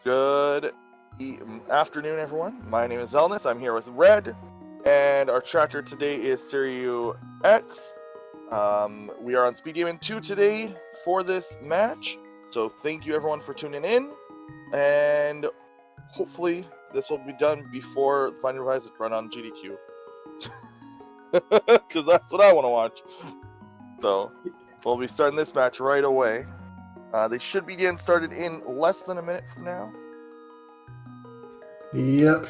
Good afternoon, everyone. My name is Illus. I'm here with Red, and our tracker today is Siriu X. We are on Speed Gaming 2 today for this match, so thank you everyone for tuning in, and hopefully this will be done before the Binding of Isaac run on GDQ, because that's what I want to watch. So we'll be starting this match right away. They should be getting started in less than a minute from now. Yep.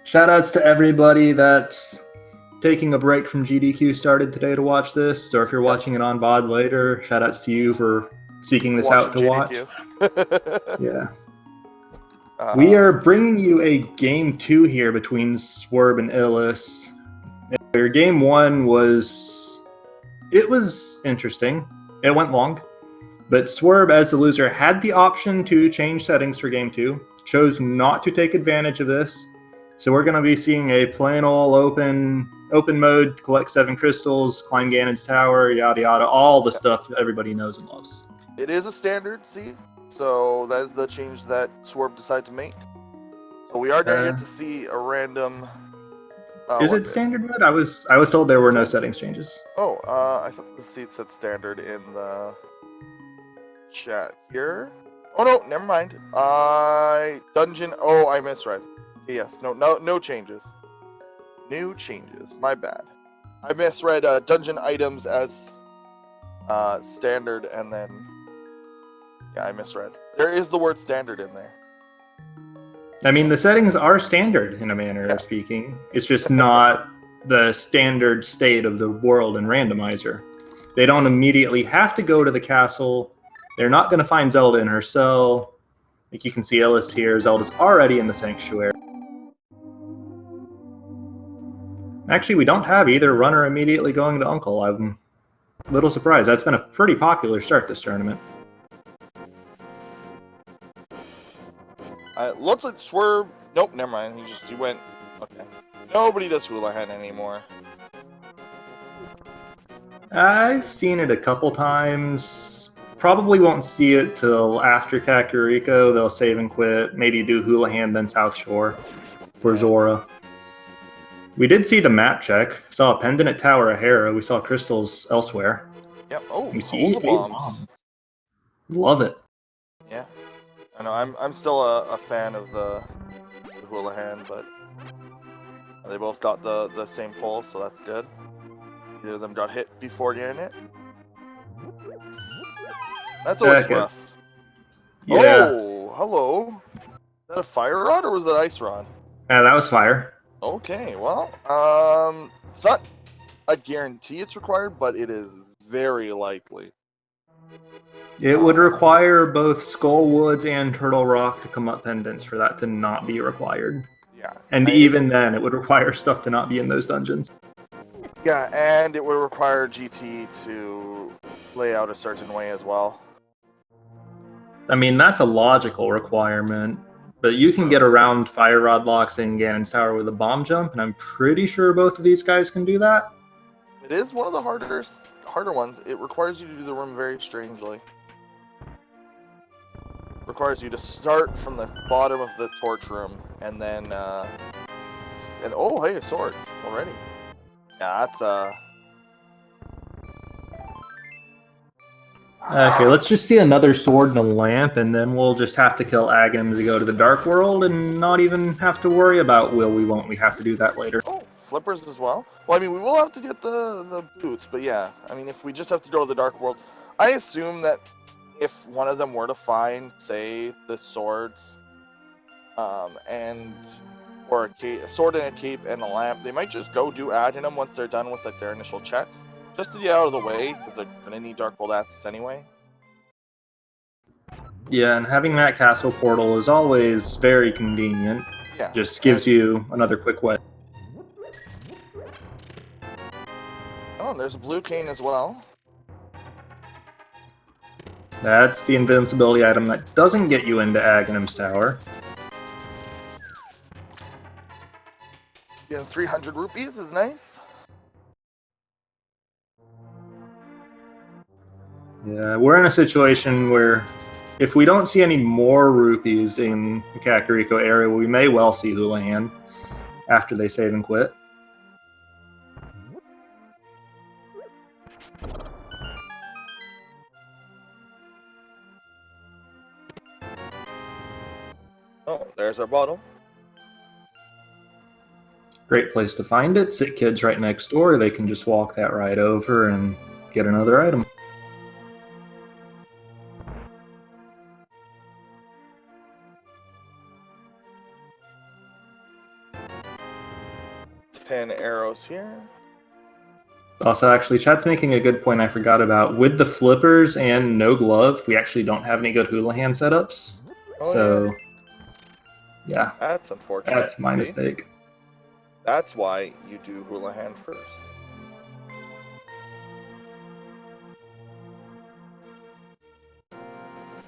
Shoutouts to everybody that's taking a break from GDQ started today to watch this, or if you're watching it on VOD later, shoutouts to you for seeking this out to watch. Yeah. We are bringing you a game 2 here between Swerb and Illus. Your game 1 was interesting. It went long, but Swerb, as the loser, had the option to change settings for game 2, chose not to take advantage of this. So we're going to be seeing a plain old open mode, collect 7 crystals, climb Ganon's tower, yada yada, all the stuff everybody knows and loves. It is a standard seed, so that is the change that Swerb decided to make. So we are going to get to see a random... is it standard mode? I was told there were no settings changes. Oh, I thought the seed said standard in the chat here. Oh no, never mind. Dungeon. Oh, I misread. Yes, no changes. New changes. My bad. I misread dungeon items as standard, and then yeah, I misread. There is the word standard in there. I mean, the settings are standard in a manner of speaking. It's just not the standard state of the world in Randomizer. They don't immediately have to go to the castle. They're not going to find Zelda in her cell. Like you can see Illus here. Zelda's already in the sanctuary. Actually, we don't have either runner immediately going to Uncle. I'm a little surprised. That's been a pretty popular start this tournament. Looks like Swerb. Nope, never mind. He went. Okay. Nobody does Houlihan anymore. I've seen it a couple times. Probably won't see it till after Kakariko. They'll save and quit. Maybe do Houlihan, then South Shore for Zora. We did see the map check. Saw a pendant at Tower of Hera. We saw crystals elsewhere. Yep. Oh, we see bombs. Love it. Yeah. I know. I'm still a fan of the Houlihan, but they both got the same pull, so that's good. Either of them got hit before getting it. That's always rough. Yeah. Oh, hello. Is that a fire rod or was that ice rod? Yeah, that was fire. Okay, well, it's not a guarantee it's required, but it is very likely. It would require both Skull Woods and Turtle Rock to come up pendants for that to not be required. Yeah. And even then, it would require stuff to not be in those dungeons. Yeah, and it would require GT to lay out a certain way as well. I mean, that's a logical requirement, but you can get around Fire Rod locks in Ganon's Tower with a bomb jump, and I'm pretty sure both of these guys can do that. It is one of the harder ones. It requires you to do the room very strangely. Requires you to start from the bottom of the torch room, and then, oh, hey, a sword already. Yeah, that's, Okay, let's just see another sword and a lamp, and then we'll just have to kill Aghanim to go to the Dark World and not even have to worry about won't we have to do that later. Oh, flippers as well? Well, I mean, we will have to get the boots, but yeah. I mean, if we just have to go to the Dark World, I assume that if one of them were to find, say, the swords, or a sword and a cape and a lamp, they might just go do Aghanim once they're done with like their initial checks. Just to get out of the way, because they're going to need Dark World access anyway. Yeah, and having that castle portal is always very convenient. Yeah. Just gives you another quick way. Oh, and there's a blue cane as well. That's the invincibility item that doesn't get you into Aghanim's tower. Getting 300 rupees is nice. Yeah, we're in a situation where If we don't see any more rupees in the Kakariko area, we may well see Houlihan after they save and quit. Oh, there's our bottle. Great place to find it. Sick Kid's right next door. They can just walk that right over and get another item. Ten arrows here. Also, actually, chat's making a good point I forgot about. With the flippers and no glove, we actually don't have any good Houlihan setups. Oh, So, yeah, that's unfortunate. that's my mistake. That's why you do Houlihan first.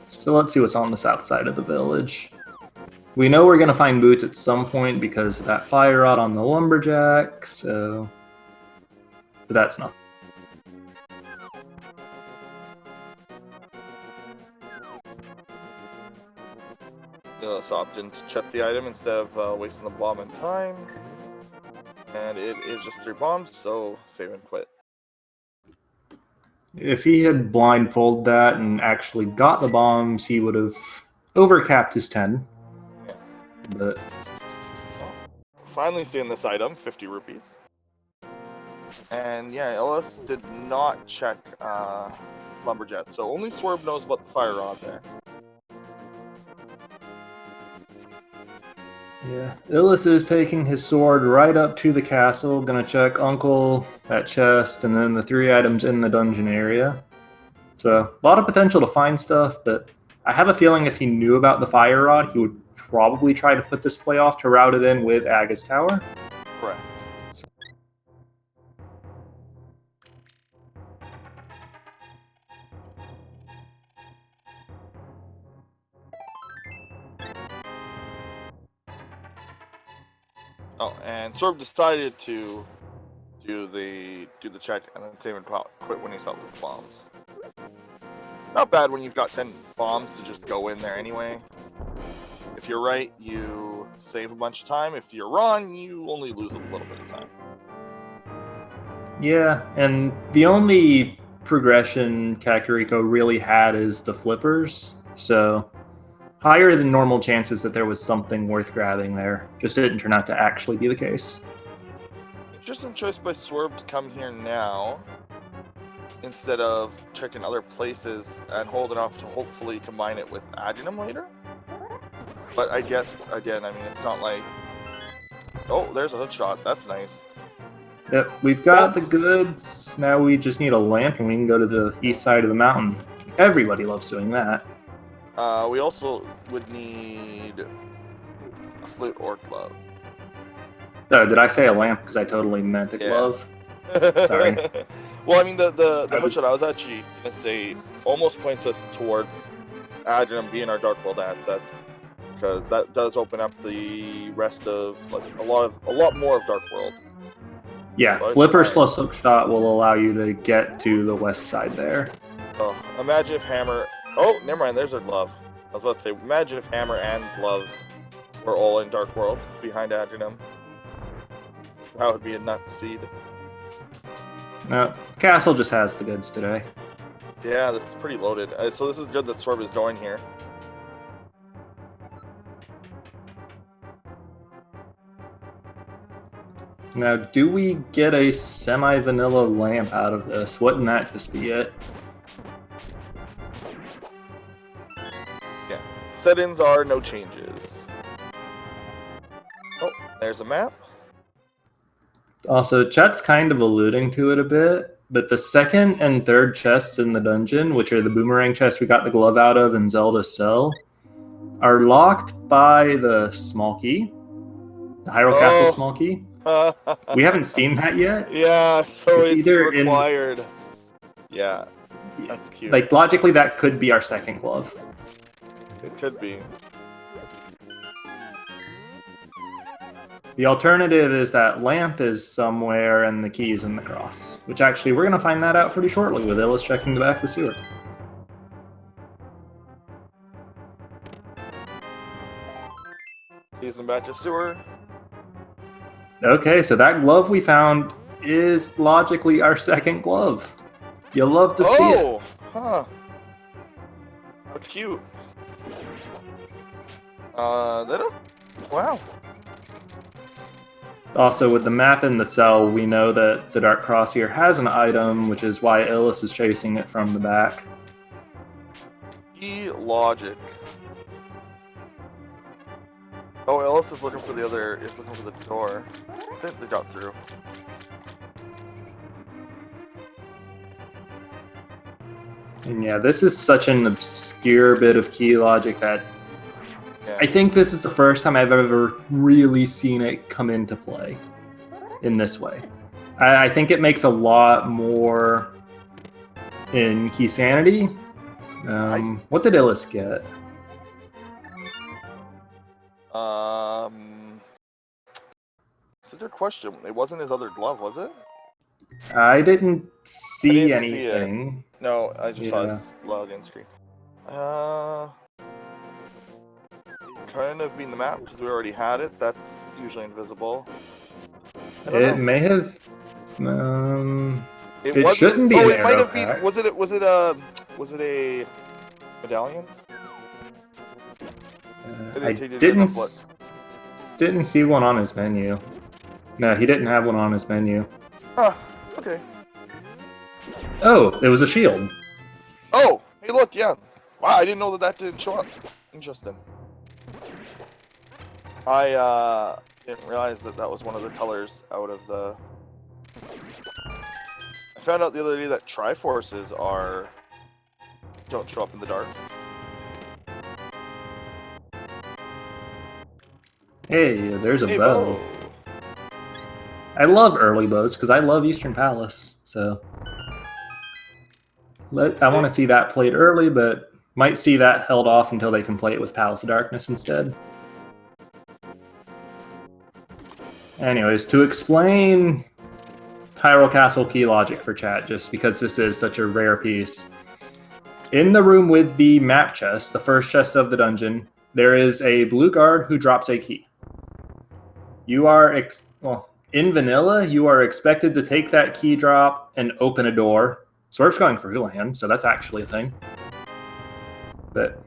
So let's see what's on the south side of the village. We know we're going to find boots at some point because of that fire rod on the lumberjack, so... But that's nothing. Illus opted to check the item instead of wasting the bomb and time. And it is just 3 bombs, so save and quit. If he had blind pulled that and actually got the bombs, he would have overcapped his 10. Yeah. But finally seeing this item, 50 rupees. And yeah, Illus did not check Lumberjet, so only Swerb knows about the fire rod there. yeah, Illus is taking his sword right up to the castle, gonna check Uncle, that chest, and then the 3 items in the dungeon area. So, a lot of potential to find stuff, but I have a feeling if he knew about the fire rod, he would probably try to put this play off to route it in with Aga's Tower. Correct. Oh, and Swerb decided to do the check and then save and quit when he's out with bombs. Not bad when you've got 10 bombs to just go in there anyway. If you're right, you save a bunch of time. If you're wrong, you only lose a little bit of time. Yeah, and the only progression Kakariko really had is the flippers, so higher than normal chances that there was something worth grabbing there. Just didn't turn out to actually be the case. Interesting choice by Swerb to come here now instead of checking other places and holding off to hopefully combine it with Adenum later. But I guess, again, I mean, it's not like... Oh, there's a hook shot. That's nice. Yep, we've got the goods. Now we just need a lamp and we can go to the east side of the mountain. Everybody loves doing that. We also would need a flute or glove. Oh, did I say a lamp? Because I totally meant a glove. Sorry. Well, I mean, the hook shot I was actually going to say almost points us towards Adenum being our Dark World access. Because that does open up the rest of, like, a lot more of Dark World. Yeah, flippers plus hookshot will allow you to get to the west side there. Oh, imagine if Hammer... Oh, never mind, there's our glove. I was about to say, imagine if Hammer and gloves were all in Dark World behind Adenum. That would be a nuts seed. No, Castle just has the goods today. Yeah, this is pretty loaded. So this is good that Swerb is going here. Now, do we get a semi-vanilla lamp out of this? Wouldn't that just be it? Yeah. Settings are no changes. Oh, there's a map. Also, chat's kind of alluding to it a bit, but the second and third chests in the dungeon, which are the boomerang chests we got the glove out of in Zelda's cell, are locked by the small key. The Hyrule Castle small key. We haven't seen that yet. Yeah, so it's either required. Yeah, that's cute. Like, logically, that could be our second glove. It could be. The alternative is that lamp is somewhere and the key is in the cross. Which actually, we're going to find that out pretty shortly with Illus checking the back of the sewer. Using back to sewer. Okay, so that glove we found is logically our second glove. You'll love to see it. Oh! Huh. How cute. Wow. Also, with the map in the cell, we know that the Dark Cross here has an item, which is why Illus is chasing it from the back. Key logic. Oh, Illus is looking for the other. Is looking for the door. I think they got through. And yeah, this is such an obscure bit of key logic that I think this is the first time I've ever really seen it come into play in this way. I think it makes a lot more in Key Sanity. What did Illus get? It's a good question. It wasn't his other glove, was it? I didn't see anything. No, I just saw his login screen. Kind of being the map because we already had it. That's usually invisible. It may have. It shouldn't be. Oh, it might have been. Was it a medallion? I didn't see one on his menu. No, he didn't have one on his menu. Huh. Okay. Oh, it was a shield. Oh, hey, look, yeah. Wow, I didn't know that didn't show up. Interesting. I didn't realize that was one of the tellers out of the... I found out the other day that Triforces don't show up in the dark. Hey, there's a bow. I love early bows because I love Eastern Palace, so... I want to see that played early, but might see that held off until they can play it with Palace of Darkness instead. Anyways, to explain Hyrule Castle key logic for chat, just because this is such a rare piece. In the room with the map chest, the first chest of the dungeon, there is a blue guard who drops a key. You are, in vanilla, you are expected to take that key drop and open a door. Swerve's going for Houlihan, so that's actually a thing. But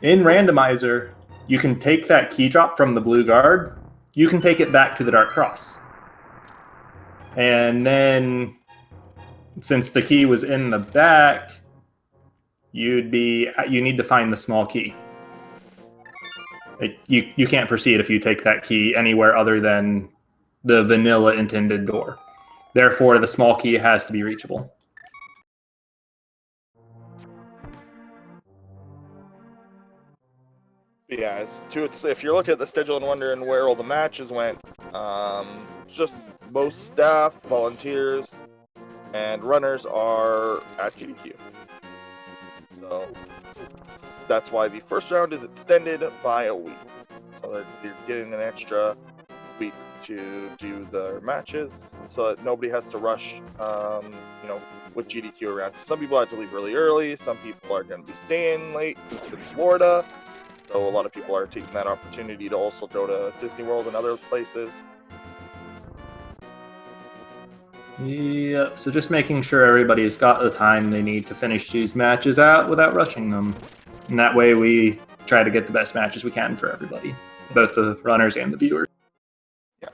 in Randomizer, you can take that key drop from the blue guard. You can take it back to the Dark Cross. And then, since the key was in the back, you need to find the small key. You can't proceed if you take that key anywhere other than the vanilla intended door. Therefore, the small key has to be reachable. Yeah, if you're looking at the schedule and wondering where all the matches went, just most staff, volunteers, and runners are at GDQ. So that's why the first round is extended by a week. So that you're getting an extra week to do the matches, so that nobody has to rush, with GDQ around. Some people have to leave really early. Some people are going to be staying late because it's in Florida. So a lot of people are taking that opportunity to also go to Disney World and other places. Yeah, so just making sure everybody's got the time they need to finish these matches out without rushing them. And that way we try to get the best matches we can for everybody, both the runners and the viewers. Yeah.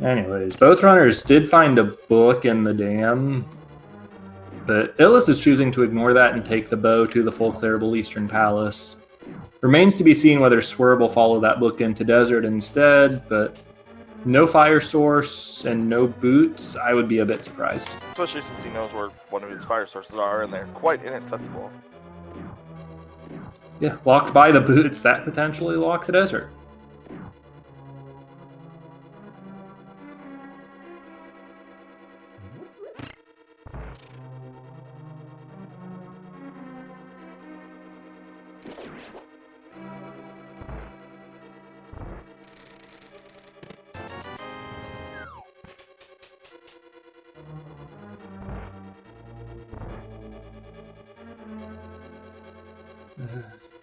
Anyways, both runners did find a book in the dam, but Illus is choosing to ignore that and take the bow to the full clearable Eastern Palace. Remains to be seen whether Swerb will follow that book into Desert instead, but no fire source and no boots, I would be a bit surprised. Especially since he knows where one of his fire sources are, and they're quite inaccessible. Yeah, locked by the boots, that potentially lock the Desert.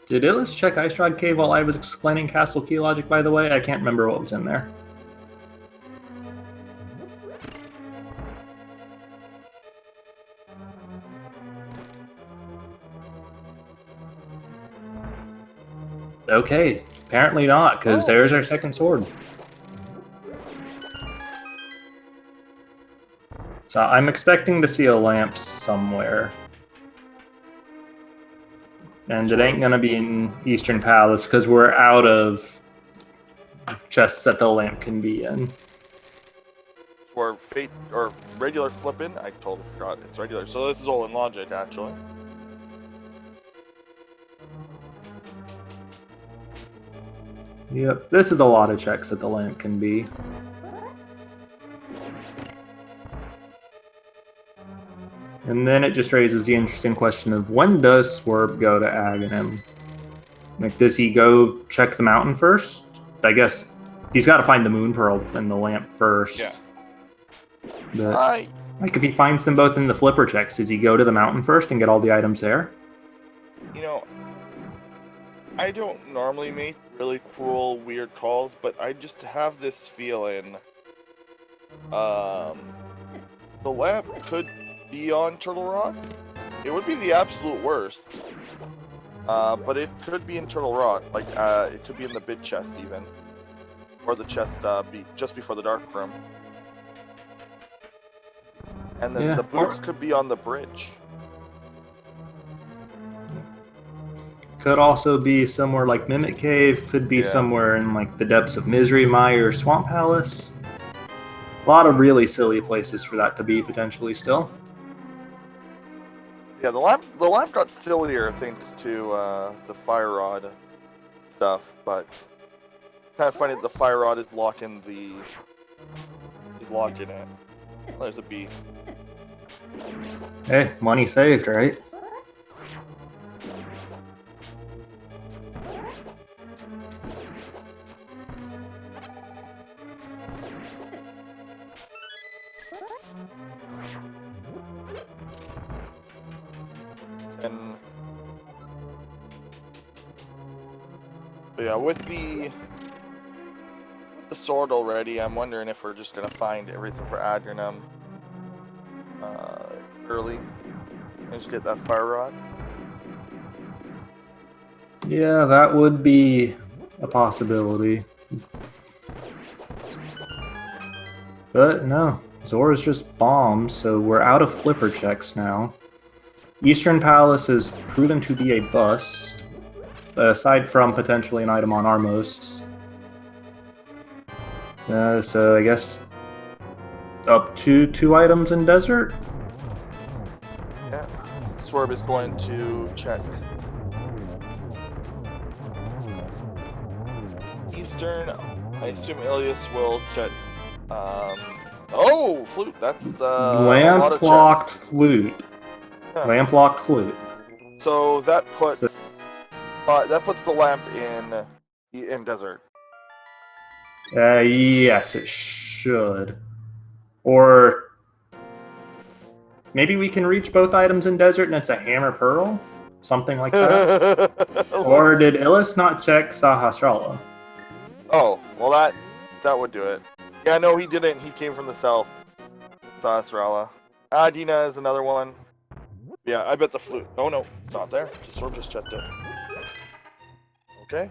Did Illus check Ice Rod Cave while I was explaining Castle Key logic, by the way? I can't remember what was in there. Okay, apparently not, because there's our second sword. So I'm expecting to see a lamp somewhere. And it ain't gonna be in Eastern Palace, because we're out of chests that the lamp can be in. Or fate or regular flippin'. I totally forgot it's regular. So this is all in logic, actually. Yep, this is a lot of checks that the lamp can be. And then it just raises the interesting question of when does Swerb go to Aghanim? Like, does he go check the mountain first? I guess he's got to find the moon pearl and the lamp first. Yeah. But, like, if he finds them both in the flipper checks, does he go to the mountain first and get all the items there? You know, I don't normally make really cruel, weird calls, but I just have this feeling the lamp could be on Turtle Rock. It would be the absolute worst. But it could be in Turtle Rock. Like, it could be in the bid chest, even. Or the chest just before the dark room. And then the boots could be on the bridge. Could also be somewhere like Mimic Cave. Could be somewhere in like the depths of Misery Mire, Swamp Palace. A lot of really silly places for that to be potentially still. Yeah, the lamp got sillier thanks to the fire rod stuff, but it's kind of funny that the fire rod is locking it. There's a bee. Hey, money saved, right? And yeah, with the sword already, I'm wondering if we're just gonna find everything for Aghanim early and just get that fire rod. Yeah, that would be a possibility. But no, Zora's just bombs, so we're out of flipper checks now. Eastern Palace has proven to be a bust, aside from potentially an item on Armos. So I guess up to 2 items in Desert? Yeah, Swerb is going to check Eastern. I assume Illus will check. Oh, flute. That's Lamp-locked flute. Huh. Lamp-locked flute. So that puts the lamp in Desert. Yes, it should. Or maybe we can reach both items in Desert and it's a Hammer Pearl? Something like that. Or did Illus not check Sahasrara? Oh, well that would do it. Yeah, no, he didn't. He came from the south. Sahasrara. Adina is another one. Yeah, I bet the flute. Oh no, it's not there. Swerb just checked it. Okay.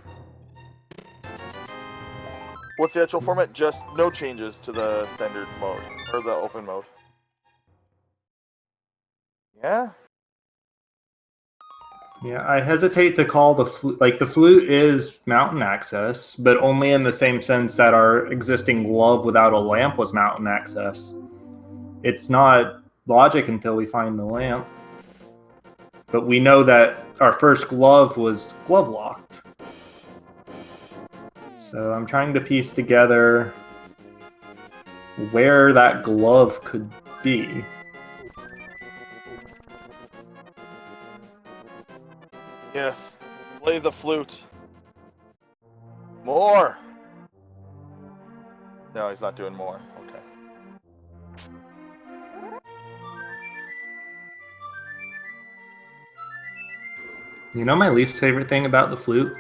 What's the actual format? Just no changes to the standard mode or the open mode. Yeah. Yeah, I hesitate to call the flute. Like, the flute is mountain access, but only in the same sense that our existing glove without a lamp was mountain access. It's not logic until we find the lamp. But we know that our first glove was glove locked. So I'm trying to piece together where that glove could be. Yes. Play the flute. More. No, he's not doing more. Okay. You know my least favorite thing about the flute?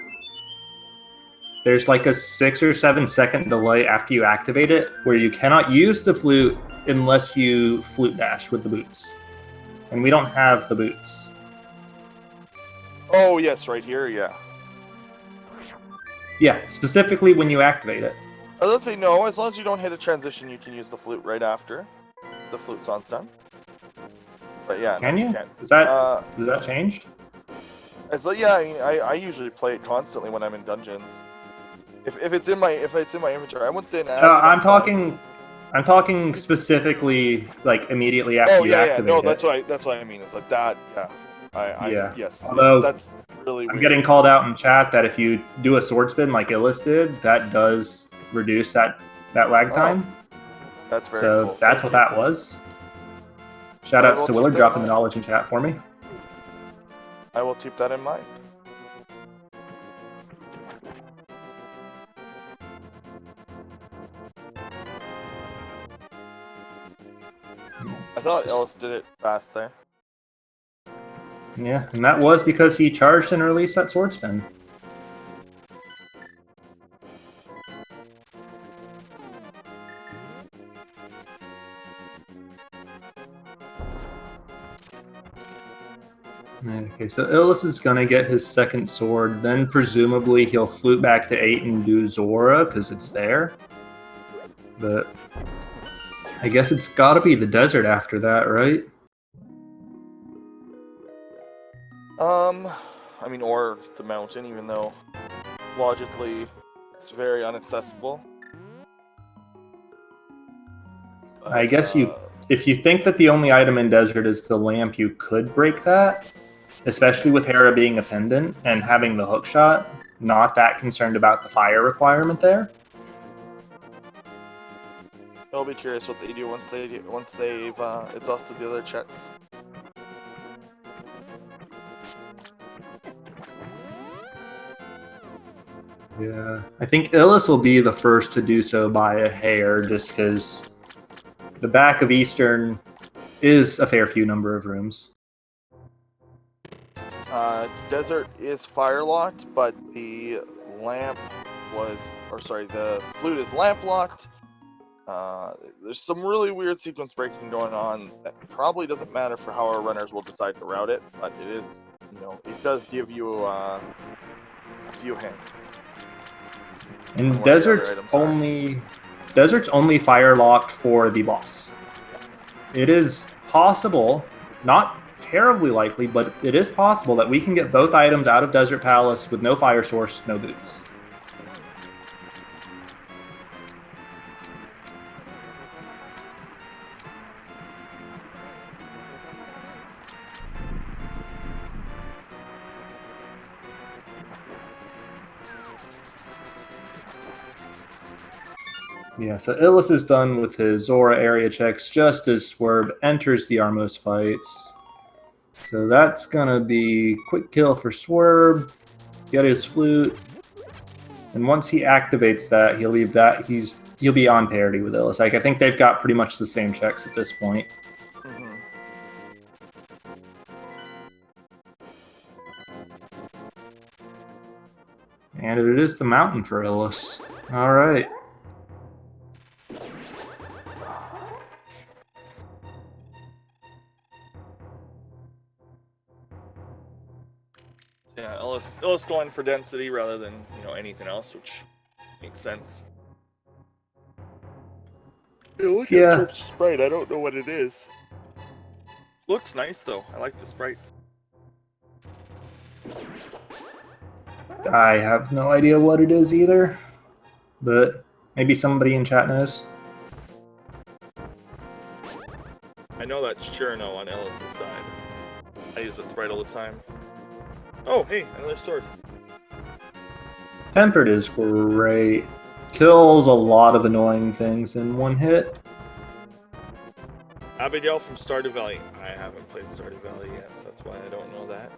There's like a 6 or 7 second delay after you activate it, where you cannot use the flute unless you flute dash with the boots. And we don't have the boots. Oh, yes, right here, yeah. Yeah, specifically when you activate it. Let's say no, as long as you don't hit a transition, you can use the flute right after the flute song's done. But yeah, Can no, you? can't. Is that changed? Yeah, I usually play it constantly when I'm in dungeons. If it's in my inventory, I wouldn't say an I'm talking specifically like immediately after you activate no, it. that's what I mean. It's like that, yeah. Yes. Although That's really weird. I'm getting called out in chat that if you do a sword spin like Illus did, that does reduce that lag time. That's very cool. So that's what that was. Shoutouts to Willard dropping the knowledge in chat for me. I will keep that in mind. I thought Illus did it fast there. Yeah, and that was because he charged and released that sword spin. Okay, so Illus is going to get his second sword, then presumably he'll flute back to 8 and do Zora, because it's there. But I guess it's got to be the desert after that, right? I mean, or the mountain, even though logically it's very inaccessible. But, I guess if you think that the only item in desert is the lamp, you could break that, especially with Hera being a pendant and having the hook shot. Not that concerned about the fire requirement there. I'll be curious what they do once they've exhausted the other checks. Yeah, I think Illus will be the first to do so by a hair, just because the back of Eastern is a fair few number of rooms. Desert is fire locked, but the flute is lamp locked. There's some really weird sequence breaking going on that probably doesn't matter for how our runners will decide to route it, but it is, it does give you a few hints. And Desert's only fire locked for the boss. It is possible, not terribly likely, but it is possible that we can get both items out of Desert Palace with no fire source, no boots. Yeah, so Illus is done with his Zora area checks just as Swerb enters the Armos fights. So that's gonna be quick kill for Swerb, get his flute, and once he activates that, he'll leave that. He'll be on parity with Illus. Like, I think they've got pretty much the same checks at this point. And it is the mountain for Illus. All right. Yeah, Illus going for density rather than anything else, which makes sense. Look at Chirp's sprite. I don't know what it is. Looks nice though. I like the sprite. I have no idea what it is either, but maybe somebody in chat knows. I know that's Churno on Ellis's side. I use that sprite all the time. Oh, hey, another sword. Tempered is great. Kills a lot of annoying things in one hit. Abigail from Stardew Valley. I haven't played Stardew Valley yet, so that's why I don't know that.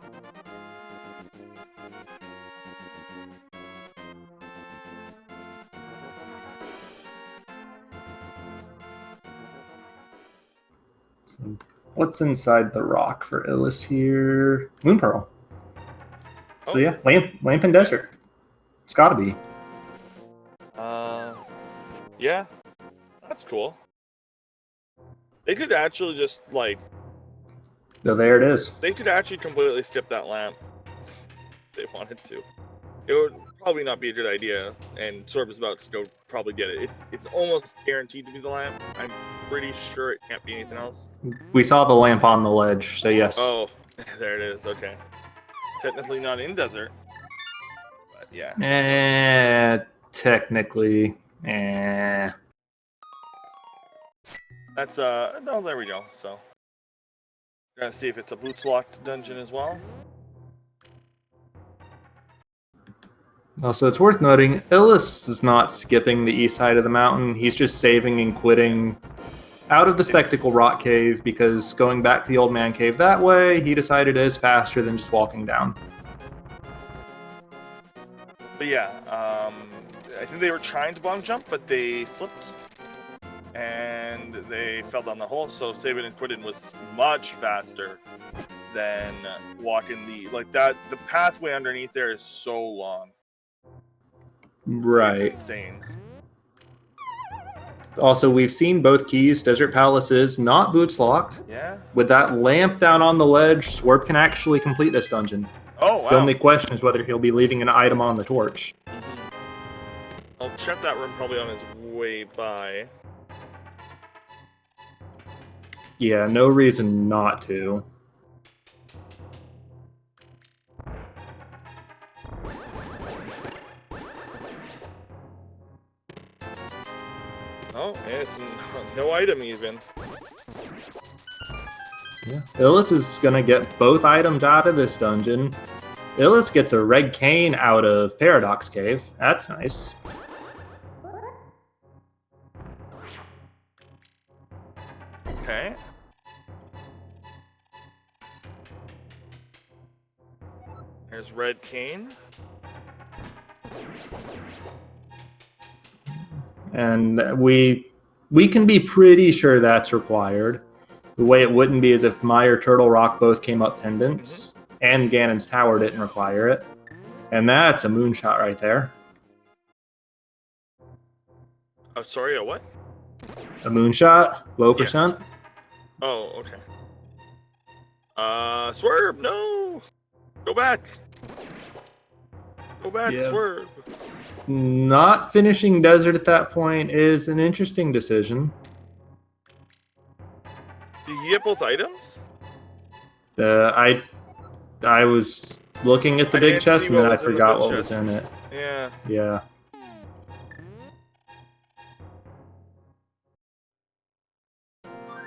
So what's inside the rock for Illus here? Moon Pearl. So yeah, lamp and desert. It's gotta be. Yeah. That's cool. They could actually just, like... So there it is. They could actually completely skip that lamp. If they wanted to. It would probably not be a good idea, and Swerb is about to go probably get it. It's almost guaranteed to be the lamp. I'm pretty sure it can't be anything else. We saw the lamp on the ledge, so yes. Oh, there it is. Okay. Technically not in desert. But yeah. Technically. That's, no, there we go. So, gotta see if it's a boots locked dungeon as well. Also, it's worth noting, Illus is not skipping the east side of the mountain. He's just saving and quitting out of the Spectacle Rock Cave because going back to the Old Man Cave that way, he decided is faster than just walking down. But yeah, I think they were trying to bomb jump, but they slipped. And they fell down the hole, so saving and quitting was much faster than walking the pathway underneath there is so long. Right. It's insane. Also, we've seen both keys. Desert Palace is not boots locked. Yeah. With that lamp down on the ledge, Swerb can actually complete this dungeon. Oh, wow. The only question is whether he'll be leaving an item on the torch. Mm-hmm. I'll check that room probably on his way by. Yeah, no reason not to. Oh, it's no item even. Yeah. Illus is gonna get both items out of this dungeon. Illus gets a red cane out of Paradox Cave. That's nice. Okay. There's red cane. And we can be pretty sure that's required. The way it wouldn't be is if Meyer Turtle Rock both came up pendants, and Ganon's Tower didn't require it. And that's a moonshot right there. Oh, sorry, a what? A moonshot, low Yes. percent. Oh, okay. Swerb, no! Go back! Go back, Yeah. Swerb! Not finishing desert at that point is an interesting decision. Did you get both items? I was looking at the I big didn't chest see and what then I was in the forgot big what was chest. in it. Yeah. Yeah.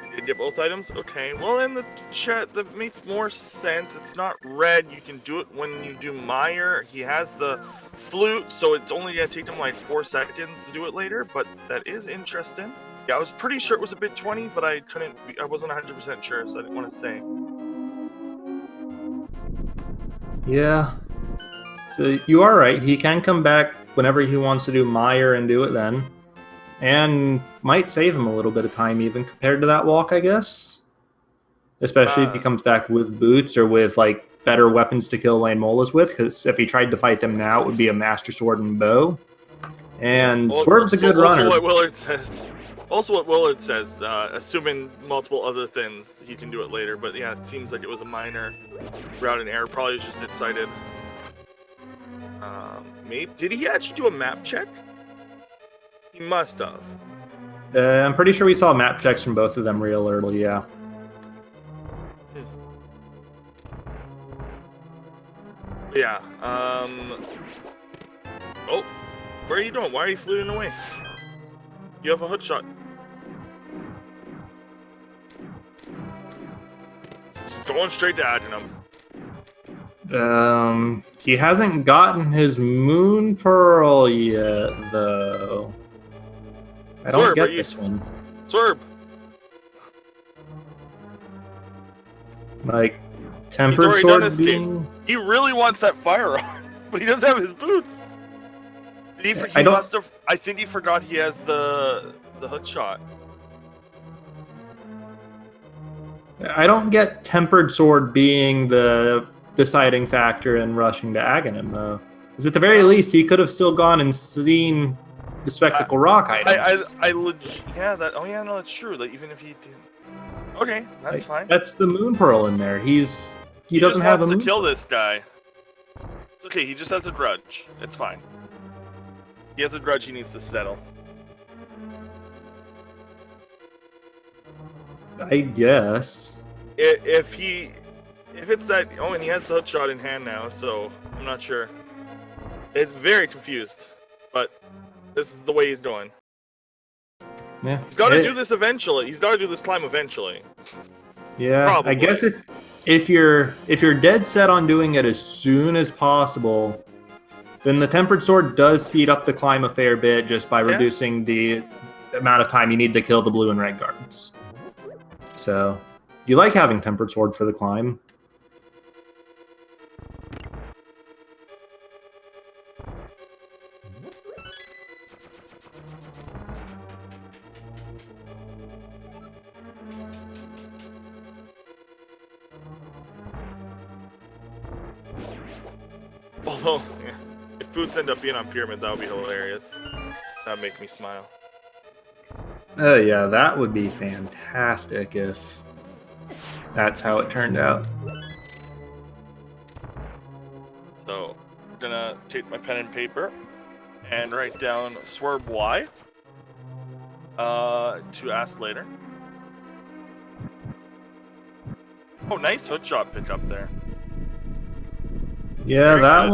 You did get both items? Okay. Well, in the chat, that makes more sense. It's not red. You can do it when you do Meyer. He has the flute, so it's only going to take him like 4 seconds to do it later, but that is interesting. Yeah, I was pretty sure it was a bit 20, but I wasn't 100% sure, so I didn't want to say. Yeah. So you are right. He can come back whenever he wants to do Meyer and do it then. And might save him a little bit of time even compared to that walk, I guess. Especially if he comes back with boots or with like better weapons to kill Lane Molas with, because if he tried to fight them now, it would be a Master Sword and bow. And Swerve's a good runner. Also what Willard says, assuming multiple other things, he can do it later. But yeah, it seems like it was a minor route and error. Probably just excited. Maybe did he actually do a map check? He must have. I'm pretty sure we saw map checks from both of them real early, yeah. Yeah, oh, where are you going? Why are you fluting away? You have a hook shot. Just going straight to Adrenum. He hasn't gotten his Moon Pearl yet, though. I don't Swerb, get this one. Swerb! Like, He's Tempered already done Sword his being... He really wants that fire on, but he doesn't have his boots. Did he? I don't- must have. I think he forgot he has the hook shot. I don't get Tempered Sword being the deciding factor in rushing to Aghanim, though. Because at the very least, he could have still gone and seen the Spectacle Rock items. Yeah, that. Oh yeah, no, that's true. Like even if he did. Okay, that's fine. That's the Moon Pearl in there. He doesn't have a moon. To kill this guy. It's okay. He just has a grudge. It's fine. He has a grudge he needs to settle. I guess. If it's that. Oh, and he has the hook shot in hand now, so I'm not sure. It's very confused, but this is the way he's going. Yeah. He's got to do this eventually. He's got to do this climb eventually. Yeah. Probably. I guess if you're dead set on doing it as soon as possible, then the Tempered Sword does speed up the climb a fair bit just by reducing the amount of time you need to kill the blue and red guards. So, you like having Tempered Sword for the climb. Although, if boots end up being on Pyramid, that would be hilarious. That would make me smile. Yeah, that would be fantastic if that's how it turned out. So, I'm gonna take my pen and paper and write down Swerb Y to ask later. Oh, nice hook shot pickup there. Yeah, that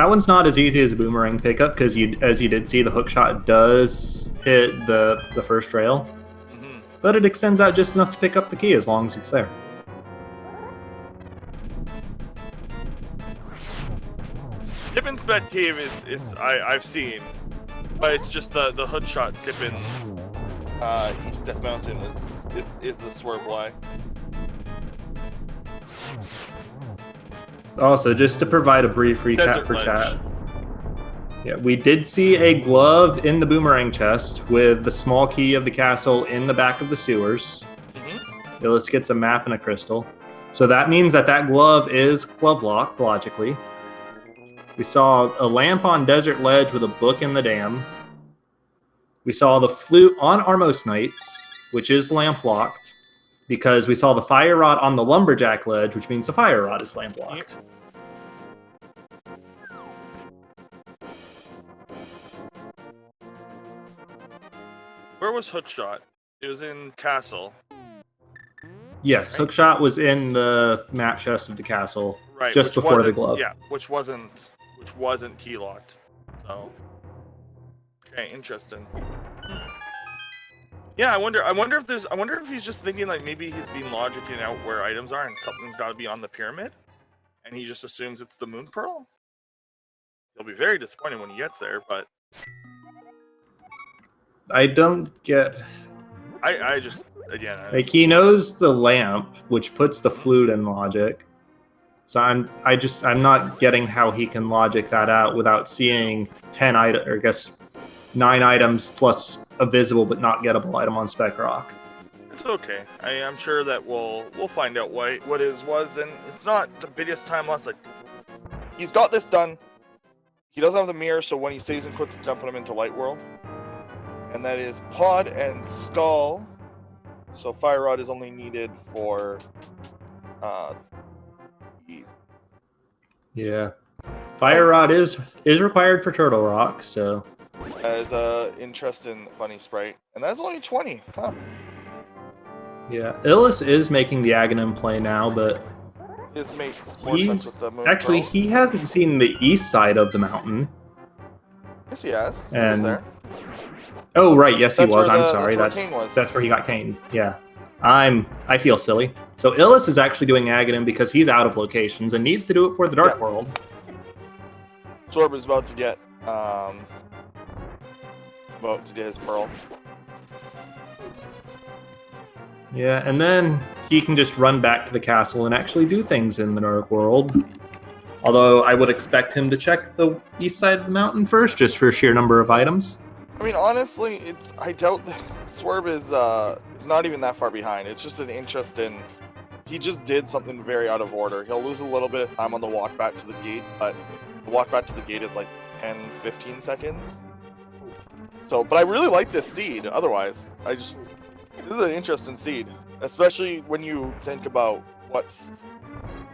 one's not as easy as a boomerang pickup because as you did see, the hook shot does hit the first rail, but it extends out just enough to pick up the key as long as it's there. Tip and Sped Cave is I've seen, but it's just the hood shots tip in East Death Mountain is the Swerb Y. Also, just to provide a brief recap Desert for Ledge. chat. Yeah, we did see a glove in the boomerang chest with the small key of the castle in the back of the sewers. Illus gets a map and a crystal. So that means that glove is glove locked, logically. We saw a lamp on Desert Ledge with a book in the dam. We saw the flute on Armos Knights, which is lamp locked, because we saw the fire rod on the Lumberjack Ledge, which means the fire rod is lamp locked. Where was Hookshot? It was in Castle. Yes, Right. Hookshot was in the map chest of the castle, Right, just which before the wasn't- glove. Yeah, which wasn't key locked. So, okay, interesting. Yeah, I wonder if he's just thinking like maybe he's been logicking out where items are and something's got to be on the pyramid, and he just assumes it's the Moon Pearl. He'll be very disappointed when he gets there, but I don't get... I just again. Like, he knows the lamp, which puts the flute in logic. So I'm not getting how he can logic that out without seeing 10 items, or I guess 9 items plus a visible but not gettable item on Spec Rock. It's okay. I'm sure that we'll find out what his was, and it's not the biggest time loss. Like, he's got this done. He doesn't have the mirror, so when he saves and quits, it's gonna put him into Light World. And that is Pod and Skull. So Fire Rod is only needed for Yeah. Fire Rod is required for Turtle Rock, so... That is a interesting bunny sprite. And that's only 20, huh? Yeah. Illus is making the Aghanim play now, but... His makes more sense with the Moon Actually, Pearl. he hasn't seen the east side of the mountain. Yes, he has. He was And- there. Oh, right, yes he That's was. where I'm the- sorry. that's where Kane was. That's where he got Kane. Yeah. I feel silly. So Illus is actually doing Aghanim because he's out of locations and needs to do it for the Dark Yeah. World. Swerb is about to get his pearl. Yeah, and then he can just run back to the castle and actually do things in the Dark World. Although I would expect him to check the east side of the mountain first, just for sheer number of items. I mean, honestly, I doubt that Swerb is not even that far behind. It's just an interest in he just did something very out of order. He'll lose a little bit of time on the walk back to the gate, but the walk back to the gate is like 10, 15 seconds. So, but I really like this seed. Otherwise, this is an interesting seed, especially when you think about what's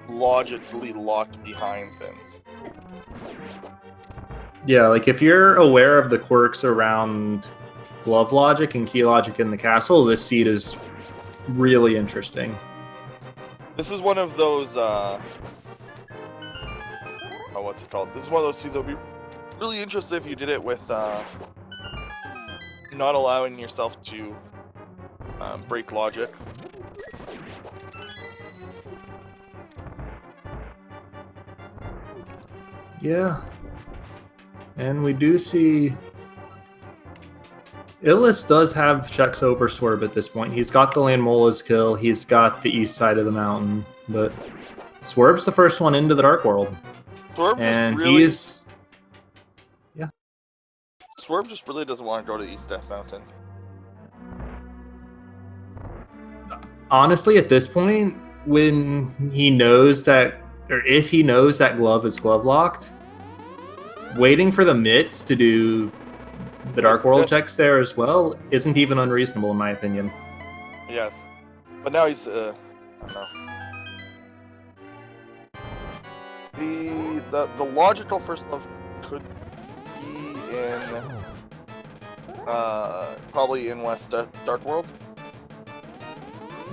logically locked behind things. Yeah, like if you're aware of the quirks around glove logic and key logic in the castle, this seed is really interesting. This is one of those, what's it called? This is one of those seeds that would be really interesting if you did it with, not allowing yourself to break logic. Yeah. And we do see Illus does have checks over Swerb at this point. He's got the Landmola's kill, he's got the east side of the mountain, but Swerb's the first one into the Dark World. Swerb and really, he's... Yeah. Swerb just really doesn't want to go to East Death Mountain. Honestly, at this point, when he knows that, or if he knows that glove is glove locked, waiting for the mitts to do the Dark World checks there as well isn't even unreasonable in my opinion. Yes, but now he's I don't know. The logical first love could be in probably in West Dark World.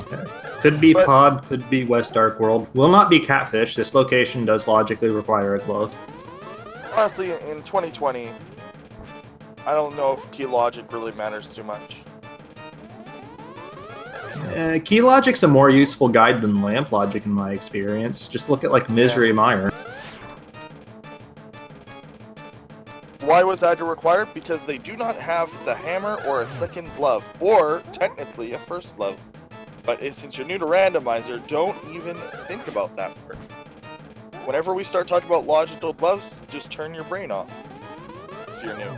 Okay. Could be Pod, could be West Dark World. Will not be Catfish. This location does logically require a glove. Honestly, in 2020, I don't know if key logic really matters too much. Key logic's a more useful guide than lamp logic in my experience. Just look at like Misery Mire. Why was that required? Because they do not have the hammer or a second glove, or technically a first glove. But since you're new to Randomizer, don't even think about that part. Whenever we start talking about logical gloves, just turn your brain off. If you're new.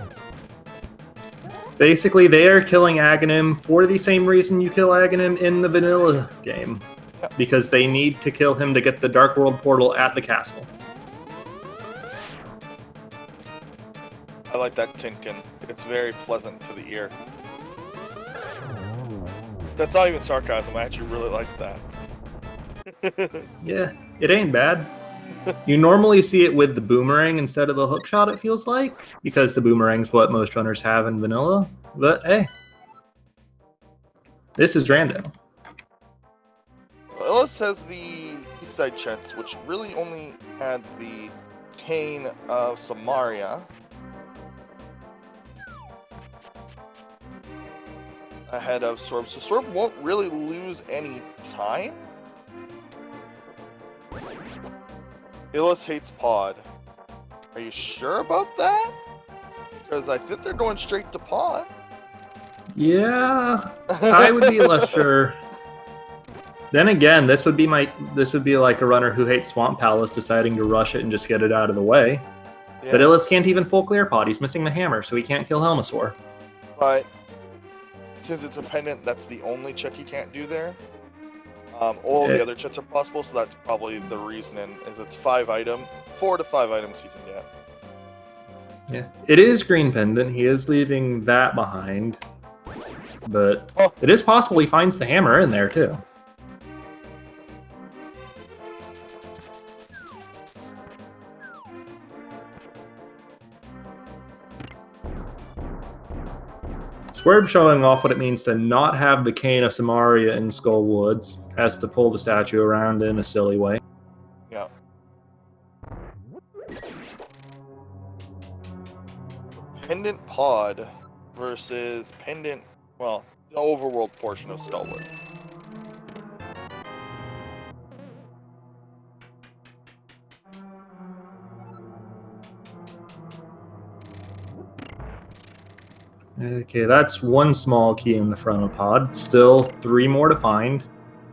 Basically, they are killing Aghanim for the same reason you kill Aghanim in the vanilla game. Yep. Because they need to kill him to get the Dark World portal at the castle. I like that Tinkin. It's very pleasant to the ear. That's not even sarcasm, I actually really like that. Yeah, it ain't bad. You normally see it with the boomerang instead of the hook shot, it feels like, because the boomerang's what most runners have in vanilla, but hey. This is Rando. So Illus has the east side checks, which really only had the Cane of Samaria. Ahead of Swerb, so Swerb won't really lose any time. Illus hates Pod. Are you sure about that? Because I think they're going straight to Pod. Yeah, I would be less sure. Then again, this would be like a runner who hates Swamp Palace deciding to rush it and just get it out of the way. Yeah. But Illus can't even full clear Pod. He's missing the hammer, so he can't kill Helmasaur. But since it's a pendant, that's the only check he can't do there. All the other checks are possible, so that's probably the reasoning. Is it's 4 to 5 items he can get. Yeah, it is green pendant. He is leaving that behind, but it is possible he finds the hammer in there too. Swerb showing off what it means to not have the Cane of Samaria in Skull Woods, has to pull the statue around in a silly way. Yeah. Pendant Pod versus Pendant, well, the overworld portion of Skull Woods. Okay, that's one small key in the front of Pod. Still 3 more to find,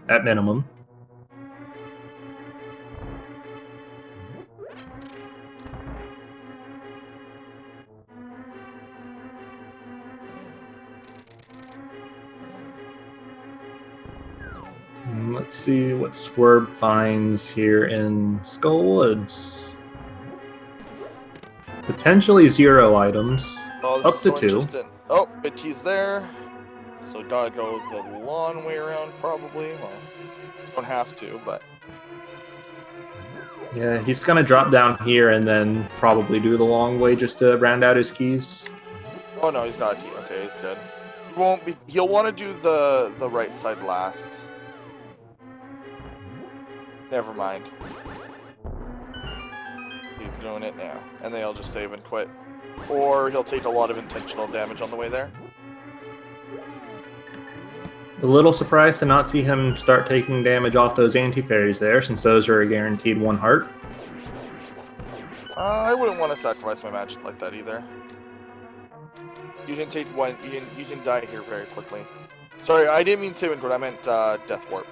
at minimum. Let's see what Swerb finds here in Skull Woods. Potentially 0 items. Oh, this Up is to so 2. interesting. Oh, but he's there. So gotta go the long way around, probably. Well, don't have to, but Yeah, he's gonna drop down here and then probably do the long way just to round out his keys. oh no, he's not. Okay, he's good. He won't be. He'll want to do the right side last. Never mind. He's doing it now, and then he'll just save and quit, or he'll take a lot of intentional damage on the way there. A little surprised to not see him start taking damage off those anti-fairies there, since those are a guaranteed 1 heart. I wouldn't want to sacrifice my magic like that either. You can take one. You can die here very quickly. Sorry, I didn't mean save and quit. I meant death warp.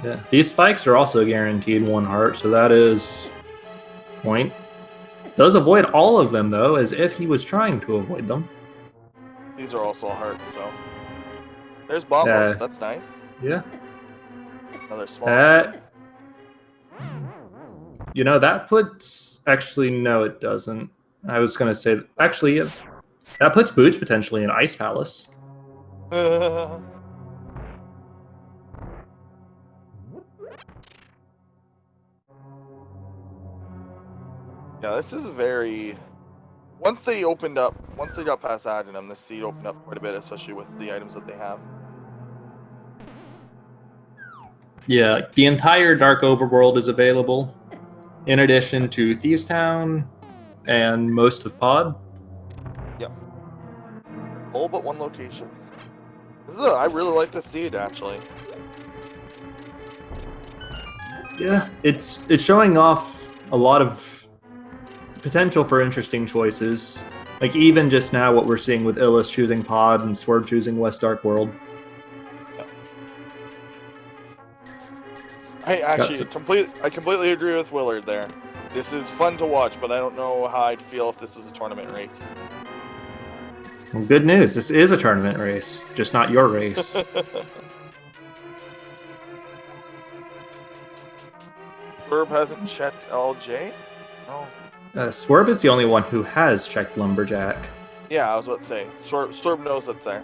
Yeah, these spikes are also guaranteed 1 heart, so that is point. Does avoid all of them though, as if he was trying to avoid them. These are also hearts, so there's bombos. That's nice. Yeah. Another small. You know, that puts... Actually, no, it doesn't. I was going to say... Actually, yeah, that puts Boots potentially in Ice Palace. Yeah, this is very... Once they got past Addenham, the seed opened up quite a bit, especially with the items that they have. Yeah, the entire Dark Overworld is available, in addition to Thieves Town and most of Pod. Yep. All but one location. I really like the seed, actually. Yeah, it's showing off a lot of potential for interesting choices. Like even just now what we're seeing with Illus choosing Pod and Swerb choosing West Dark World. I completely agree with Willard there. This is fun to watch, but I don't know how I'd feel if this was a tournament race. Well, good news. This is a tournament race, just not your race. Swerb hasn't checked LJ? No. Swerb is the only one who has checked Lumberjack. Yeah, I was about to say. Swerb knows that's there.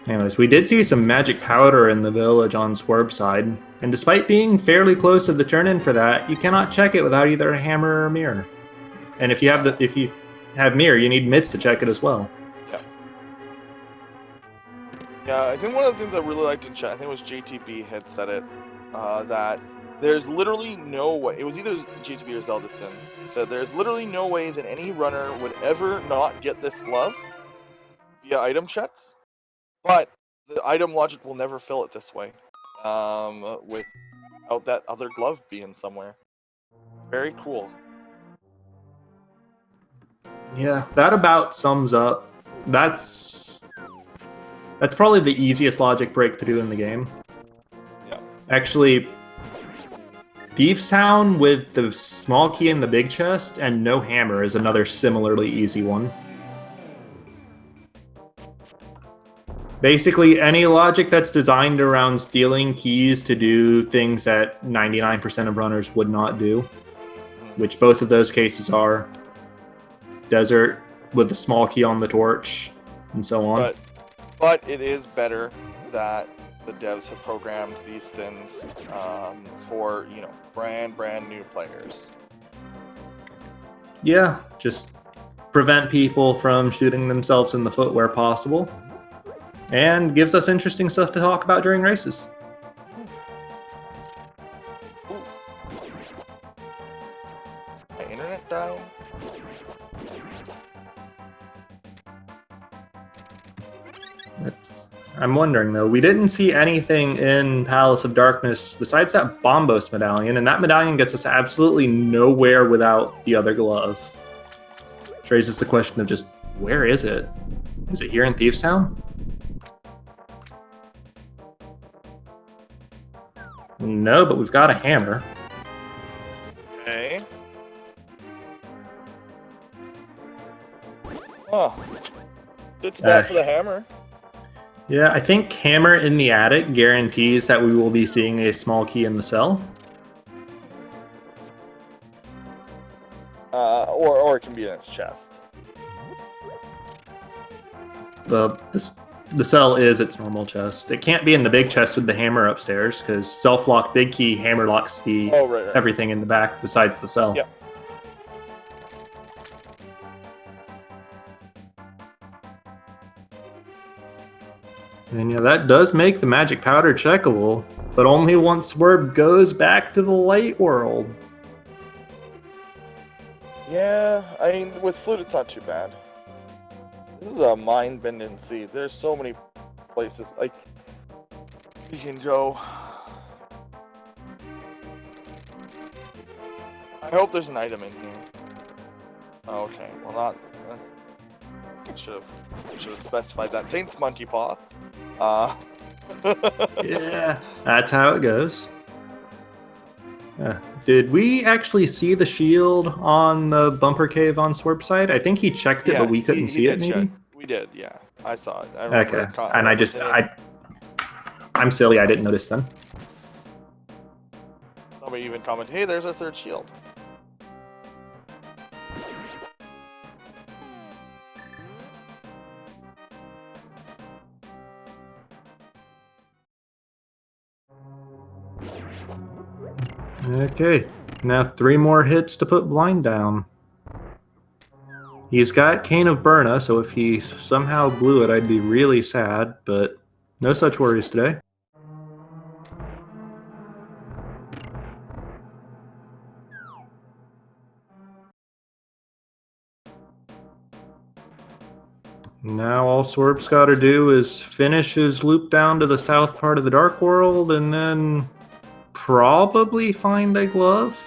Anyways, we did see some magic powder in the village on Swerb's side, and despite being fairly close to the turn-in for that, you cannot check it without either a hammer or a mirror. And if you have mirror, you need mids to check it as well. Yeah. Yeah, I think one of the things I really liked in chat, I think it was JTB had said it, that there's literally no way, it was either JTB or Zelda Sim, said there's literally no way that any runner would ever not get this glove via item checks. But the item logic will never fill it this way, without that other glove being somewhere. Very cool. Yeah, that about sums up. That's probably the easiest logic break to do in the game. Yeah. Actually, Thieves Town with the small key in the big chest and no hammer is another similarly easy one. Basically, any logic that's designed around stealing keys to do things that 99% of runners would not do, which both of those cases are desert with the small key on the torch, and so on. But it is better that the devs have programmed these things for, brand new players. Yeah, just prevent people from shooting themselves in the foot where possible. And gives us interesting stuff to talk about during races. Ooh. My internet down. I'm wondering though, we didn't see anything in Palace of Darkness besides that Bombos medallion, and that medallion gets us absolutely nowhere without the other glove. Which raises the question of just, where is it? Is it here in Thieves Town? No, but we've got a hammer. Okay. Oh. Good spot for the hammer. Yeah, I think Hammer in the Attic guarantees that we will be seeing a small key in the cell. Or it can be in its chest. The cell is its normal chest. It can't be in the big chest with the hammer upstairs because self-lock big key hammer locks the Right. everything in the back besides the cell. Yep. And yeah, that does make the magic powder checkable, but only once Swerb goes back to the light world. Yeah, I mean, with flute, it's not too bad. This is a mind-bending seed. There's so many places like you can go. I hope there's an item in here. Okay, well not. Should have specified that. Thanks, Monkey Paw. Yeah, that's how it goes. Did we actually see the shield on the bumper cave on Swerp's side? I think he checked it, but we couldn't see it. Maybe we did. Yeah, I saw it. I okay, and I'm silly. I didn't notice then. Somebody even commented, "Hey, there's our third shield." Okay, now 3 more hits to put Blind down. He's got Cane of Burna, so if he somehow blew it, I'd be really sad, but no such worries today. Now all Swerp's got to do is finish his loop down to the south part of the Dark World, and then probably find a glove.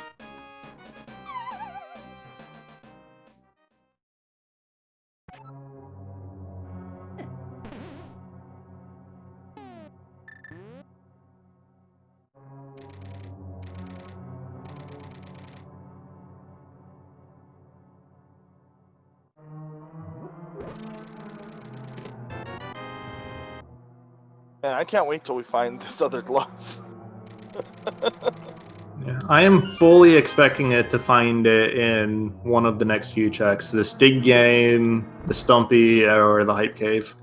And I can't wait till we find this other glove. Yeah, I am fully expecting it to find it in one of the next few checks. The Stig game, the Stumpy, or the Hype Cave.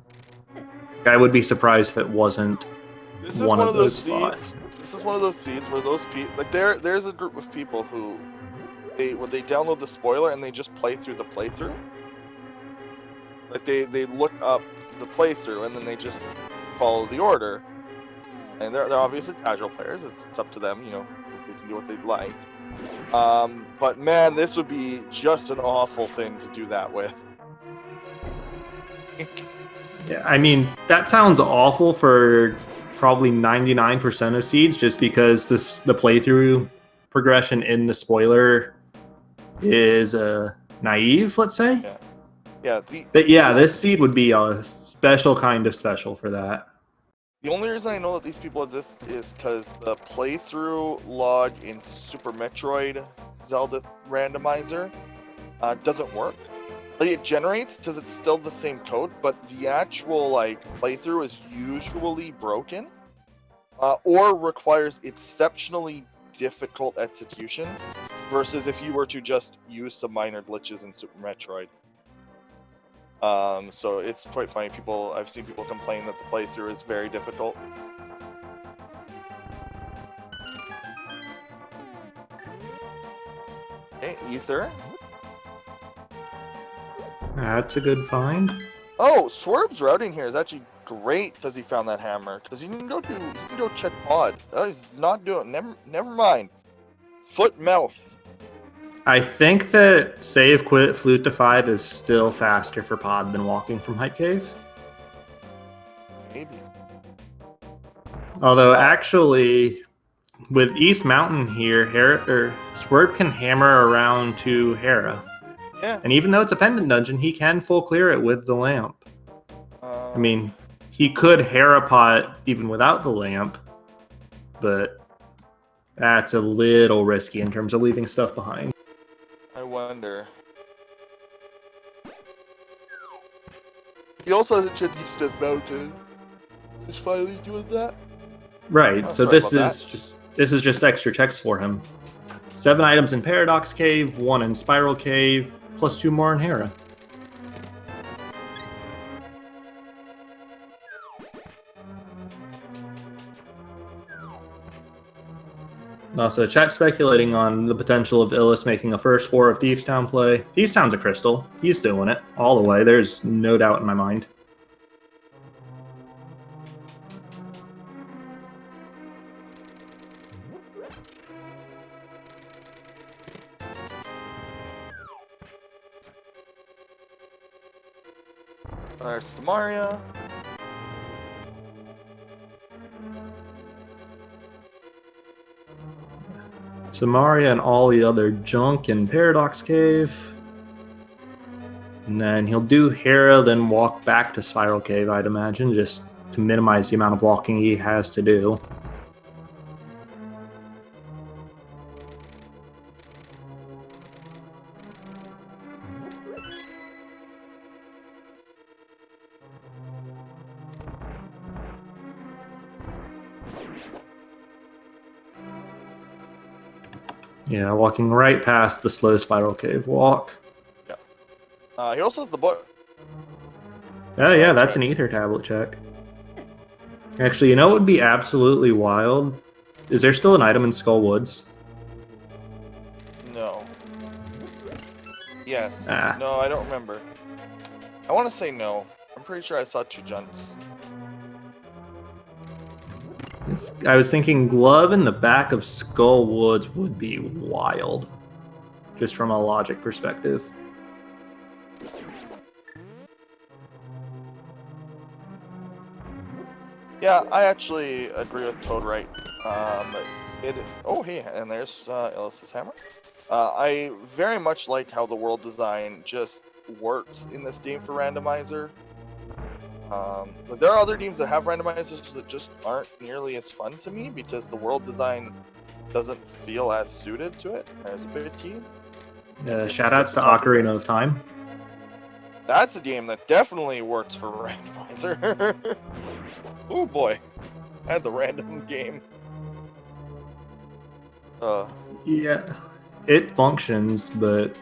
I would be surprised if it wasn't one of those spots. Seeds. This is one of those seeds where those people, like there's a group of people who, when they download the spoiler and they just play through the playthrough. Like they look up the playthrough and then they just follow the order. And they're obviously casual players. It's up to them, you know. They can do what they'd like. But man, this would be just an awful thing to do that with. Yeah, I mean, that sounds awful for probably 99% of seeds, just because the playthrough progression in the spoiler is naive, let's say. Yeah. But yeah, this seed would be a special kind of special for that. The only reason I know that these people exist is because the playthrough log in Super Metroid Zelda Randomizer doesn't work. Like, it generates because it's still the same code, but the actual playthrough is usually broken or requires exceptionally difficult execution versus if you were to just use some minor glitches in Super Metroid. So it's quite funny. I've seen people complain that the playthrough is very difficult. Okay, Ether. That's a good find. Oh, Swerv's routing here is actually great because he found that hammer. Because you can go check pod. Oh, he's not doing. Never mind. Foot mouth. I think that save quit flute to 5 is still faster for pod than walking from Hype Cave. Maybe. Although actually, with East Mountain here, Swerb can hammer around to Hera. Yeah. And even though it's a pendant dungeon, he can full clear it with the lamp. I mean, he could Hera pot even without the lamp, but that's a little risky in terms of leaving stuff behind. I wonder. He also has a Chadistas mountain. He's finally doing that. Right. Oh, so sorry this about is just extra checks for him. 7 items in Paradox Cave, 1 in Spiral Cave, plus 2 more in Hera. Also, chat speculating on the potential of Illus making a first 4 of Thieves Town play. Thieves Town's a crystal. He's doing it all the way. There's no doubt in my mind. There's Samaria. Samaria and all the other junk in Paradox Cave. And then he'll do Hera, then walk back to Spiral Cave, I'd imagine, just to minimize the amount of walking he has to do. Yeah, walking right past the slow Spiral Cave walk. Yeah. He also has the book. Oh yeah, that's an Ether Tablet check. Actually, you know what would be absolutely wild? Is there still an item in Skull Woods? No. Yes. Ah. No, I don't remember. I want to say no. I'm pretty sure I saw 2 junks. I was thinking glove in the back of Skull Woods would be wild. Just from a logic perspective. Yeah, I actually agree with Toad right. Oh, hey, and there's Illus's hammer. I very much like how the world design just works in this game for Randomizer. But there are other games that have randomizers that just aren't nearly as fun to me because the world design doesn't feel as suited to it as a bit key. Shoutouts to Ocarina of Time. That's a game that definitely works for Randomizer. Oh boy, that's a random game. Yeah, it functions, but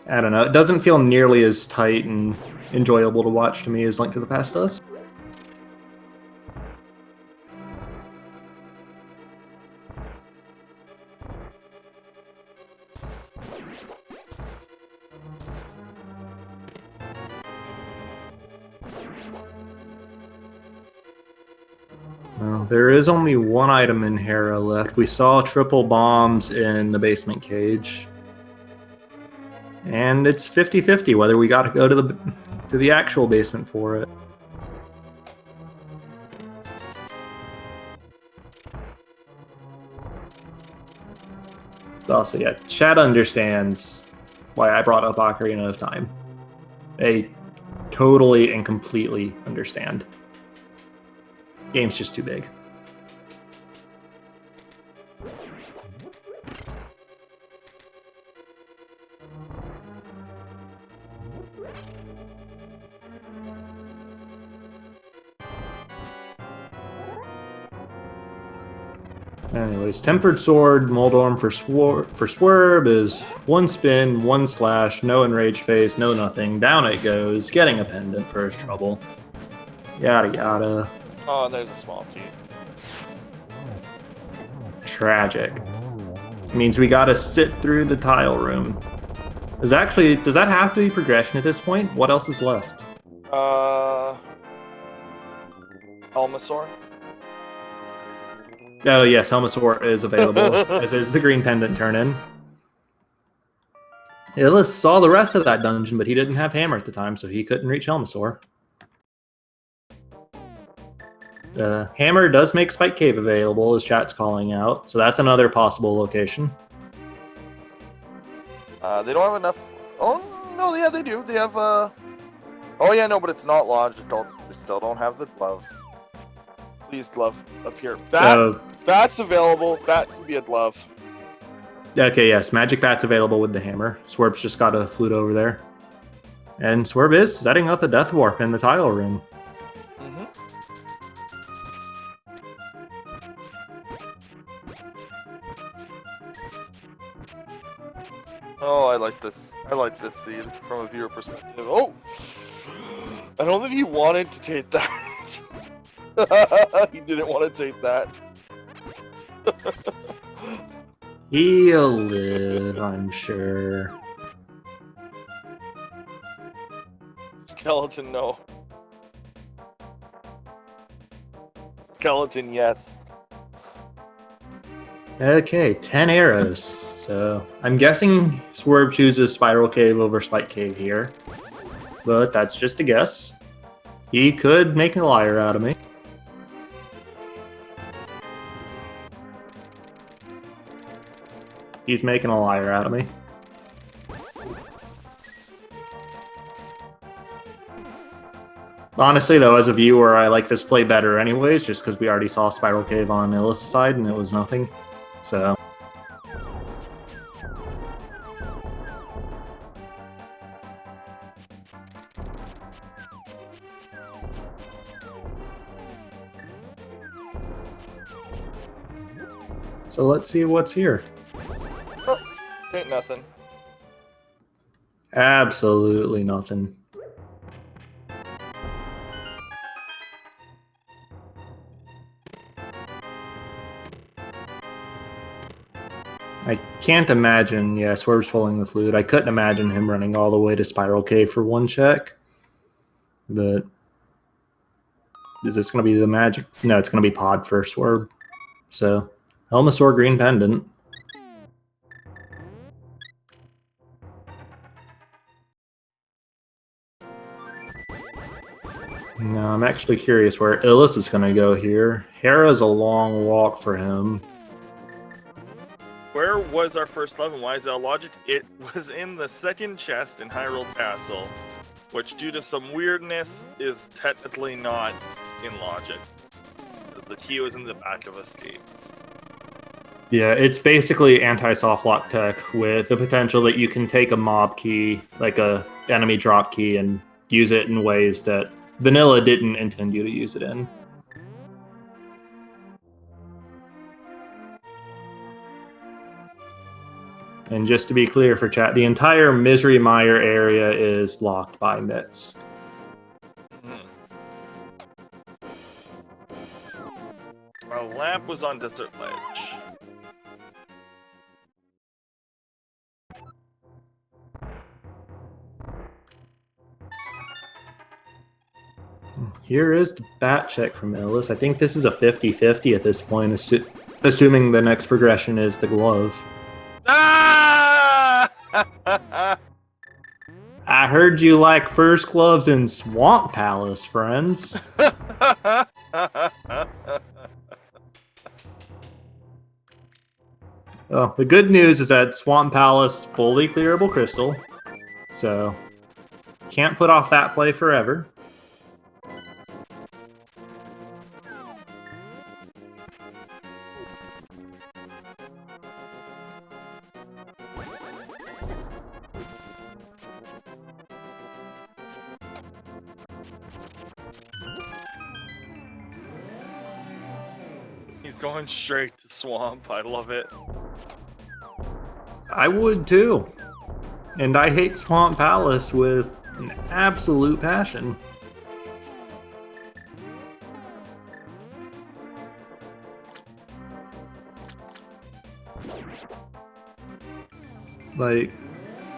I don't know. It doesn't feel nearly as tight and enjoyable to watch to me as Link to the Past does. Well, there is only 1 item in Hera left. We saw triple bombs in the basement cage. And it's 50-50 whether we got to go to the actual basement for it. Also, yeah, chat understands why I brought up Ocarina of Time. They totally and completely understand. Game's just too big. Anyways, Tempered Sword, Moldorm for Swerb is 1 spin, 1 slash, no enraged face, no nothing. Down it goes, getting a pendant for his trouble. Yada yada. Oh, and there's a small key. Tragic. Means we gotta sit through the tile room. Does that have to be progression at this point? What else is left? Elmasaur. Oh yes, Helmasaur is available, as is the green pendant turn-in. Illus saw the rest of that dungeon, but he didn't have hammer at the time, so he couldn't reach Helmasaur. Hammer does make Spike Cave available, as chat's calling out, so that's another possible location. They don't have enough... Oh, no, yeah, they do. They have, Oh, yeah, no, but it's not logical. We still don't have the glove. Please, glove, appear. Bat's available. Bat can be a glove. Okay, yes, Magic Bat's available with the hammer. Swerb's just got a flute over there. And Swerb is setting up a Death Warp in the tile room. Oh, I like this. I like this scene from a viewer perspective. Oh! I don't think he wanted to take that. He didn't want to take that. He'll live, I'm sure. Skeleton, no. Skeleton, yes. Okay, 10 arrows. So I'm guessing Swerb chooses Spiral Cave over Spike Cave here. But that's just a guess. He could make a liar out of me. He's making a liar out of me. Honestly, though, as a viewer, I like this play better anyways, just because we already saw Spiral Cave on Illus' side and it was nothing. So... So let's see what's here. Oh, ain't nothing. Absolutely nothing. I can't imagine, yeah, Swerve's pulling the flute. I couldn't imagine him running all the way to Spiral Cave for one check. But is this going to be the magic? No, it's going to be Pod for Swerve. So, Helmasaur Green Pendant. Now, I'm actually curious where Illus is going to go here. Hera's a long walk for him. Where was our first love and why is that logic? It was in the second chest in Hyrule Castle, which due to some weirdness is technically not in logic. Because the key was in the back of a state. Yeah, it's basically anti-soft lock tech with the potential that you can take a mob key, like a enemy drop key, and use it in ways that Vanilla didn't intend you to use it in. And just to be clear for chat, the entire Misery Mire area is locked by mitts. Our lamp was on Desert Ledge. Here is the bat check from Illus. I think this is a 50-50 at this point, assuming the next progression is the glove. Ah! I heard you like first gloves in Swamp Palace, friends. Well, the good news is that Swamp Palace fully clearable crystal, so can't put off that play forever. He's going straight to Swamp. I love it. I would too. And I hate Swamp Palace with an absolute passion. Like,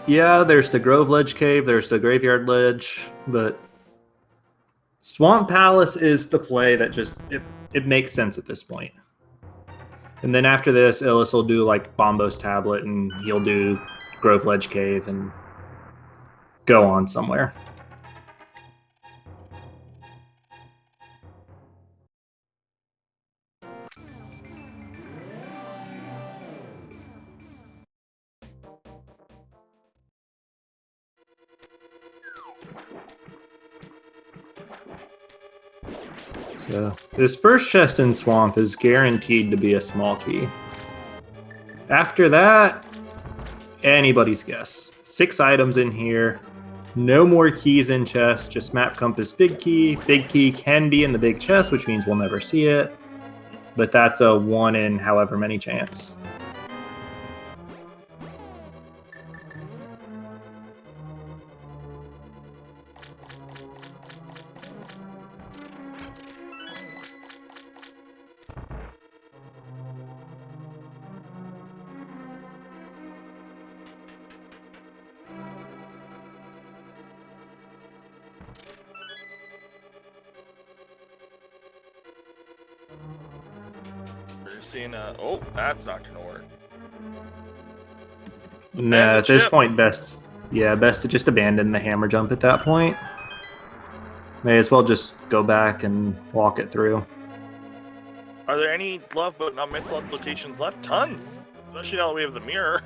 yeah, there's the Grove Ledge Cave, there's the Graveyard Ledge, but Swamp Palace is the play that just, it makes sense at this point. And then after this, Illus will do like Bombo's Tablet, and he'll do Grove Ledge Cave and go on somewhere. So this first chest in Swamp is guaranteed to be a small key. After that, anybody's guess. 6 items in here. No more keys in chest, just map compass big key. Big key can be in the big chest, which means we'll never see it. But that's a 1 in however many chance. We're seeing a... Oh, that's not going to work. Nah, at this chip. point, best to just abandon the hammer jump at that point. May as well just go back and walk it through. Are there any love but not misled locations left? Tons! Especially now that we have the mirror.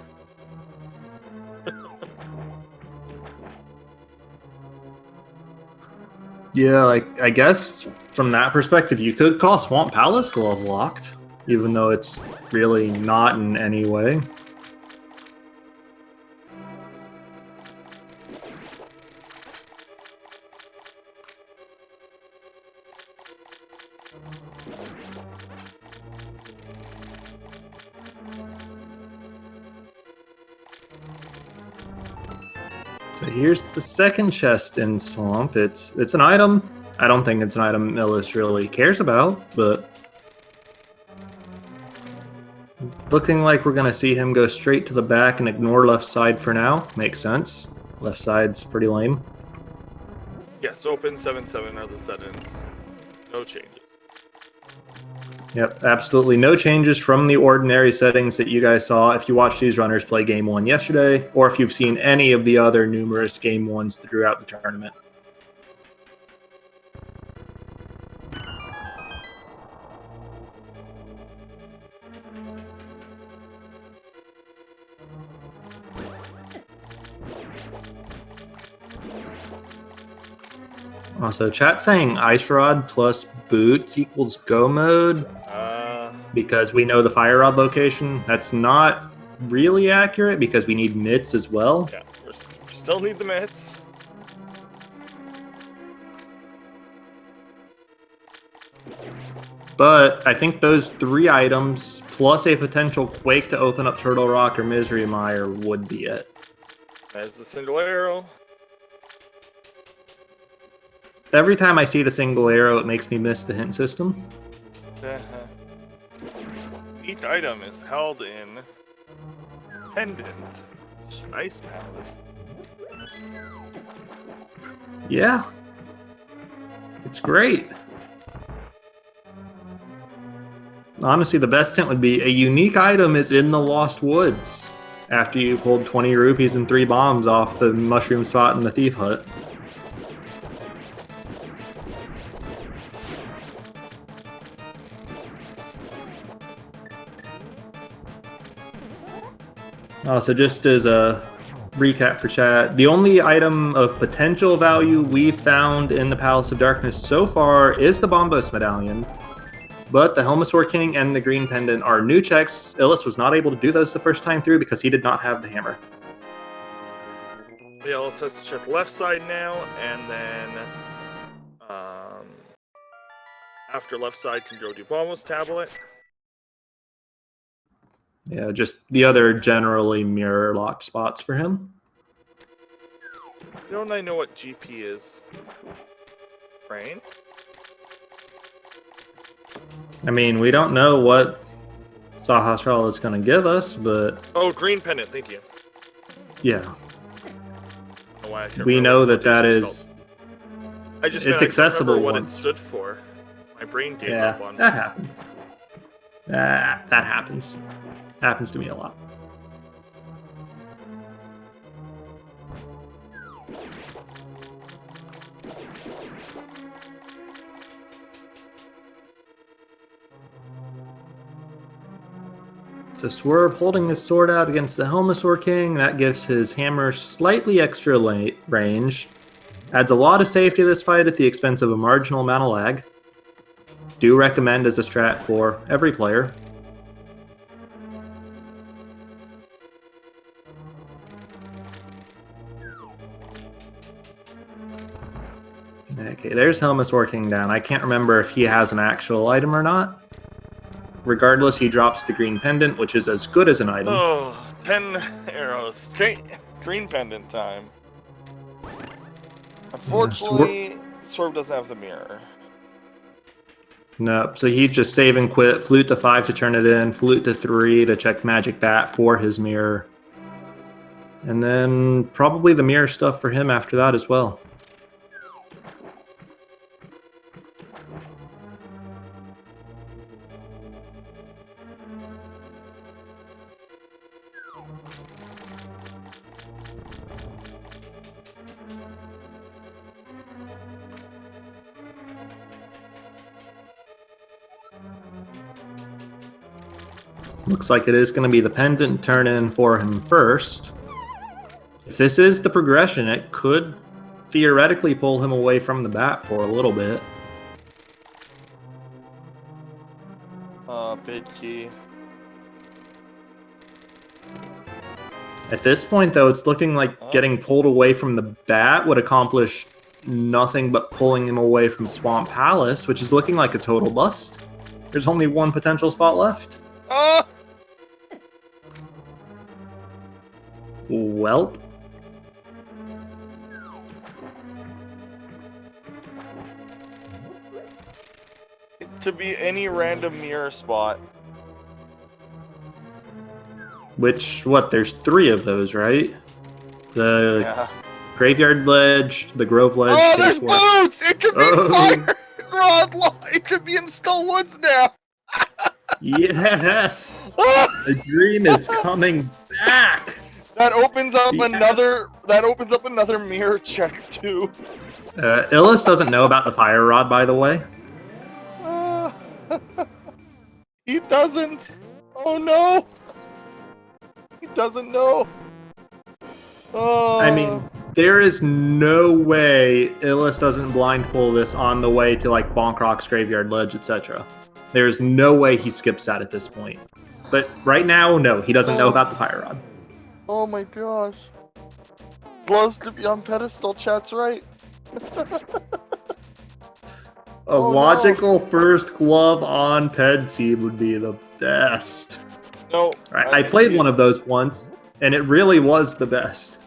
Yeah, like, I guess from that perspective, you could call Swamp Palace glove locked, even though it's really not in any way. So here's the second chest in Swamp. It's an item. I don't think it's an item Illus really cares about, but looking like we're going to see him go straight to the back and ignore left side for now. Makes sense. Left side's pretty lame. Yes, open 7-7 are the settings. No changes. Yep, absolutely no changes from the ordinary settings that you guys saw if you watched these runners play Game 1 yesterday, or if you've seen any of the other numerous Game 1s throughout the tournament. Also, chat saying Ice Rod plus Boots equals Go mode. Because we know the Fire Rod location. That's not really accurate because we need mitts as well. Yeah, we still need the mitts. But I think those 3 items, plus a potential Quake to open up Turtle Rock or Misery Mire, would be it. There's the single arrow. Every time I see the single arrow, it makes me miss the hint system. Each item is held in pendant. Ice Palace. Yeah. It's great. Honestly, the best hint would be a unique item is in the Lost Woods after you pulled 20 rupees and 3 bombs off the mushroom spot in the Thief Hut. So just as a recap for chat, the only item of potential value we've found in the Palace of Darkness so far is the Bombos Medallion, but the Helmasaur King and the Green Pendant are new checks. Illus was not able to do those the first time through because he did not have the hammer. Yeah, Illus has to check the left side now, and then after left side can go do Bombos Tablet. Yeah, just the other generally mirror locked spots for him. Don't I know what GP is? Right? I mean, we don't know what Sahasral is going to give us, but... Oh, Green Pendant, thank you. Yeah. We know that is... It's accessible what it stood for. My brain gave up on that happens. That happens. Happens to me a lot. So Swerb holding his sword out against the Helmasaur King. That gives his hammer slightly extra range. Adds a lot of safety to this fight at the expense of a marginal amount of lag. Do recommend as a strat for every player. Okay, there's Helmasaur King down. I can't remember if he has an actual item or not. Regardless, he drops the Green Pendant, which is as good as an item. Oh, 10 arrows. Straight Green Pendant time. Unfortunately, Swerb doesn't have the mirror. Nope, so he'd just save and quit, flute to 5 to turn it in, flute to 3 to check Magic Bat for his mirror. And then probably the mirror stuff for him after that as well. Looks like it is going to be the pendant turn-in for him first. If this is the progression, it could theoretically pull him away from the bat for a little bit. Big key. At this point, though, it's looking like getting pulled away from the bat would accomplish nothing but pulling him away from Swamp Palace, which is looking like a total bust. There's only one potential spot left. Welp. It could be any random mirror spot. Which, what, there's 3 of those, right? The Yeah. Graveyard Ledge, the Grove Ledge. Oh, there's boots! It could be fire! Rod Law! It could be in Skull Woods now! Yes! The dream is coming back! That opens up another mirror check too. Illus doesn't know about the fire rod, by the way. He doesn't. Oh no. He doesn't know. Oh. I mean, there is no way Illus doesn't blind pull this on the way to like Bonk Rock's Graveyard Ledge, etc. There's no way he skips that at this point. But right now, no, he doesn't know about the fire rod. Oh my gosh. Gloves to be on pedestal, chat's right. A logical first glove on Ped Seed would be the best. No. I played one of those once, and it really was the best.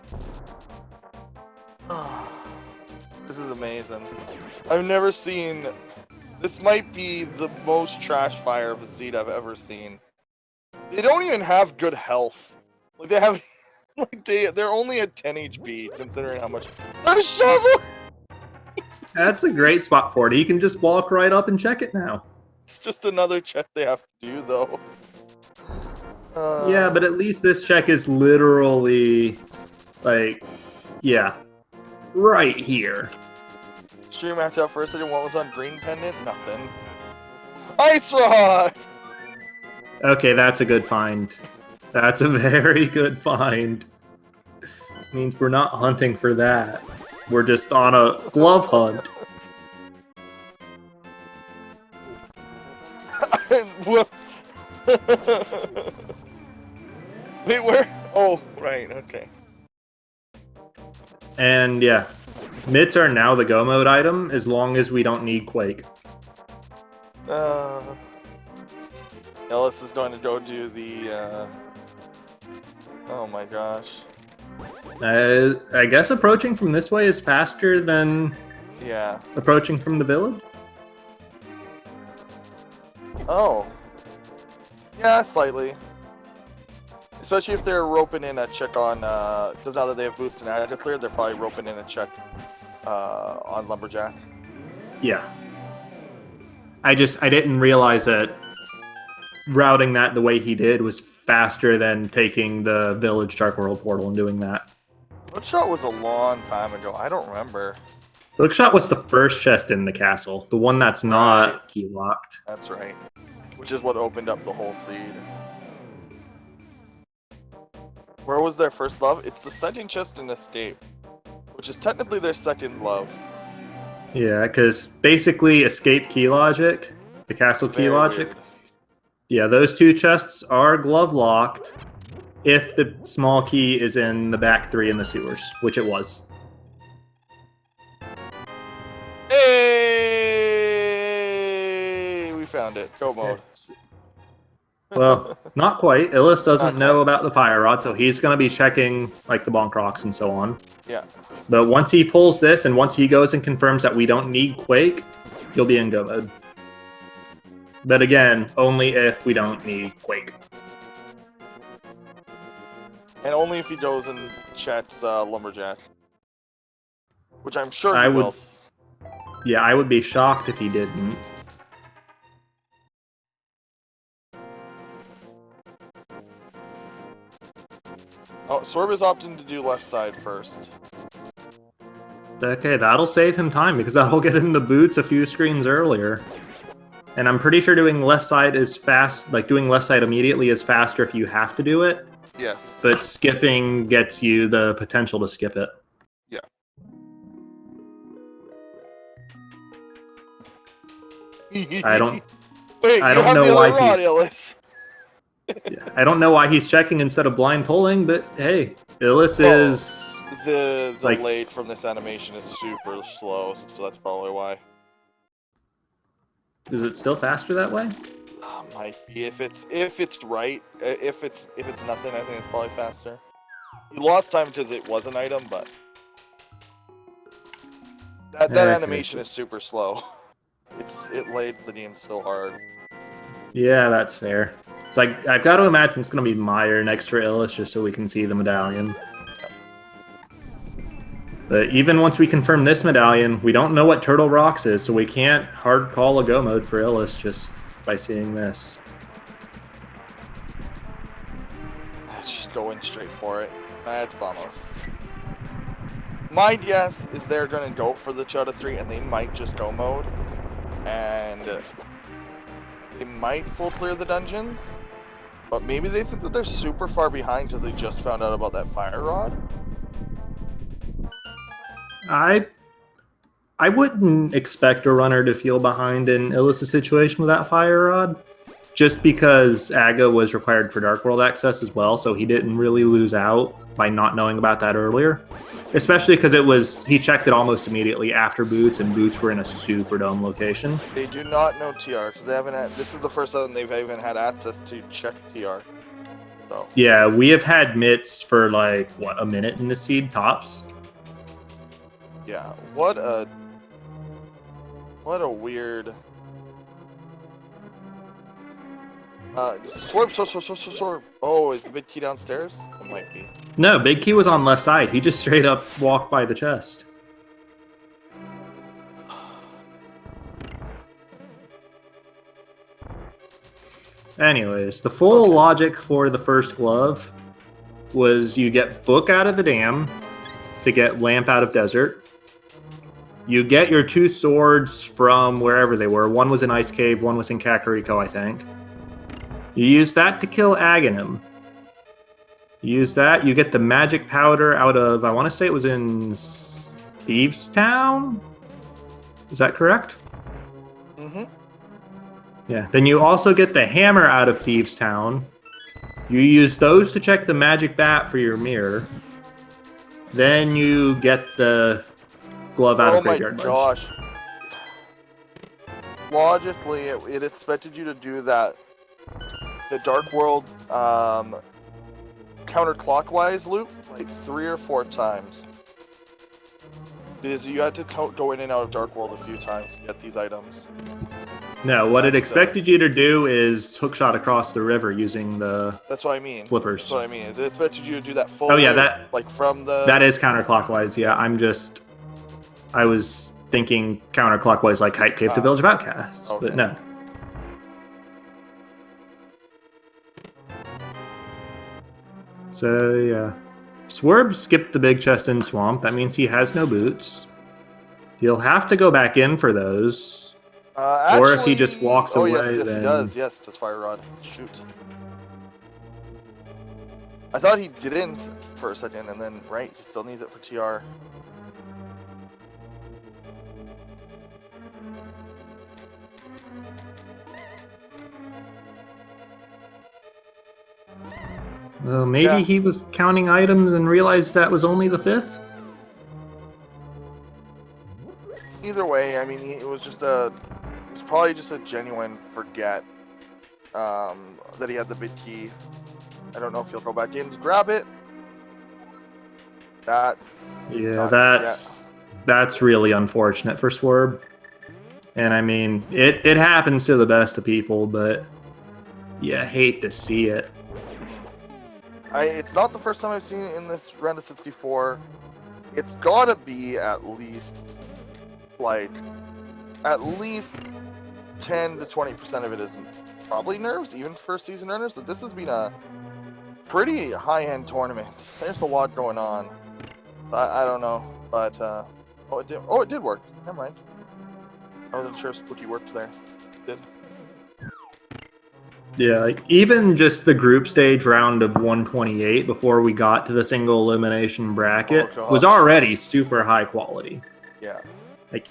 This is amazing. I've never seen... This might be the most trash fire of a seed I've ever seen. They don't even have good health. Like they have... Like they're only at 10 HP, considering how much... A shovel! That's a great spot for it. He can just walk right up and check it now. It's just another check they have to do, though. Yeah, but at least this check is literally, like, yeah, right here. Stream match out first. I didn't what was on green pendant? Nothing. Ice Rod! Okay, that's a good find. That's a very good find. Means we're not hunting for that. We're just on a glove hunt. Wait, where? Oh, right, okay. And yeah, mitts are now the go mode item as long as we don't need Quake. Ellis is going to go do the, oh my gosh. I guess approaching from this way is faster than approaching from the village. Oh. Yeah, slightly. Especially if they're roping in a check on, because now that they have boots and Agita cleared, they're probably roping in a check on Lumberjack. Yeah. I didn't realize that routing that the way he did was faster than taking the village Dark World portal and doing that. Hookshot was a long time ago. I don't remember. Hookshot was the first chest in the castle. The one that's not key locked. That's right. Which is what opened up the whole seed. Where was their first love? It's the second chest in Escape, which is technically their second love. Yeah, because basically Escape key logic, the castle key logic. Weird. Yeah, those 2 chests are glove locked if the small key is in the back 3 in the sewers, which it was. Hey! We found it. Go mode. Well, not quite. Illus doesn't know about the fire rod, so he's going to be checking like the bonk rocks and so on. Yeah. But once he pulls this and once he goes and confirms that we don't need Quake, he'll be in go mode. But again, only if we don't need Quake. And only if he goes and checks Lumberjack. Which I'm sure he I would, will. Yeah, I would be shocked if he didn't. Oh, Swerb is opting to do left side first. Okay, that'll save him time because that'll get him the boots a few screens earlier. And I'm pretty sure doing left side is fast, like doing left side immediately is faster if you have to do it. Yes. But skipping gets you the potential to skip it. Yeah. I don't Wait, I you don't have know the other why rod, he's- Illus. I don't know why he's checking instead of blind pulling, but hey, Illus Oh. is The like- late from this animation is super slow, so that's probably why. Is it still faster that way? Might be if it's right. If it's nothing, I think it's probably faster. You lost time because it was an item, but that Okay, animation so- is super slow. It lays the game so hard. Yeah, that's fair. So I've got to imagine it's going to be Meyer next for Illus just so we can see the medallion. But even once we confirm this medallion, we don't know what Turtle Rocks is, so we can't hard call a go mode for Illus just by seeing this. Just going straight for it. That's Vamos. My guess is they're going to go for the 2 out of 3, and they might just go mode. And they might full clear the dungeons. But maybe they think that they're super far behind because they just found out about that fire rod. I wouldn't expect a runner to feel behind in Illus's situation with that fire rod, just because Aga was required for Dark World access as well, so he didn't really lose out by not knowing about that earlier. Especially because he checked it almost immediately after Boots, and Boots were in a super dumb location. They do not know TR because they haven't had. This is the first time they've even had access to check TR. So Yeah, we have had mitts for like a minute in the seed tops. yeah, what a weird. Swerb. Oh, is the big key downstairs? It might be. No, Big Key was on left side. He just straight up walked by the chest. Anyways, the full logic for the first glove was you get Book out of the dam to get Lamp out of desert. You get your 2 swords from wherever they were. One was in Ice Cave, one was in Kakariko, I think. You use that to kill Aghanim. You use that, you get the magic powder out of, I want to say it was in Thieves Town? Is that correct? Mm-hmm. Yeah. Then you also get the hammer out of Thieves Town. You use those to check the magic bat for your mirror. Then you get the glove out Oh of my Graveyard Ledge. gosh. Logically, it expected you to do that. The Dark World counterclockwise loop like 3 or 4 times. Because you had to go in and out of Dark World a few times to get these items. No, what it That's, expected you to do is hookshot across the river using the That's what I mean. flippers. That's what I mean. Is it expected you to do that full Oh, yeah, loop, that- like from the... That is counterclockwise, yeah. I was thinking counterclockwise like Hype Cave to Village of Outcasts, Okay. but no. So, yeah. Swerb skipped the big chest in Swamp. That means he has no boots. He'll have to go back in for those. Or if he just walks away, yes, then... he does. Yes, just fire rod. Shoot. I thought he didn't for a second, and then, right, he still needs it for TR. Well, maybe Yeah. he was counting items and realized that was only the 5th? Either way, I mean, it was probably just a genuine forget that he had the big key. I don't know if he'll go back in to grab it. That's Yeah, that's really unfortunate for Swerb. And I mean, it happens to the best of people, but you hate to see it. It's not the first time I've seen it in this round of 64. It's gotta be at least 10 to 20% of it is probably nerves, even for season runners. So this has been a pretty high-end tournament. There's a lot going on. I don't know, but it did work. Never mind. I wasn't sure if Spooky worked there. It did. Yeah, like even just the group stage round of 128 before we got to the single elimination bracket was already super high quality. Yeah. Like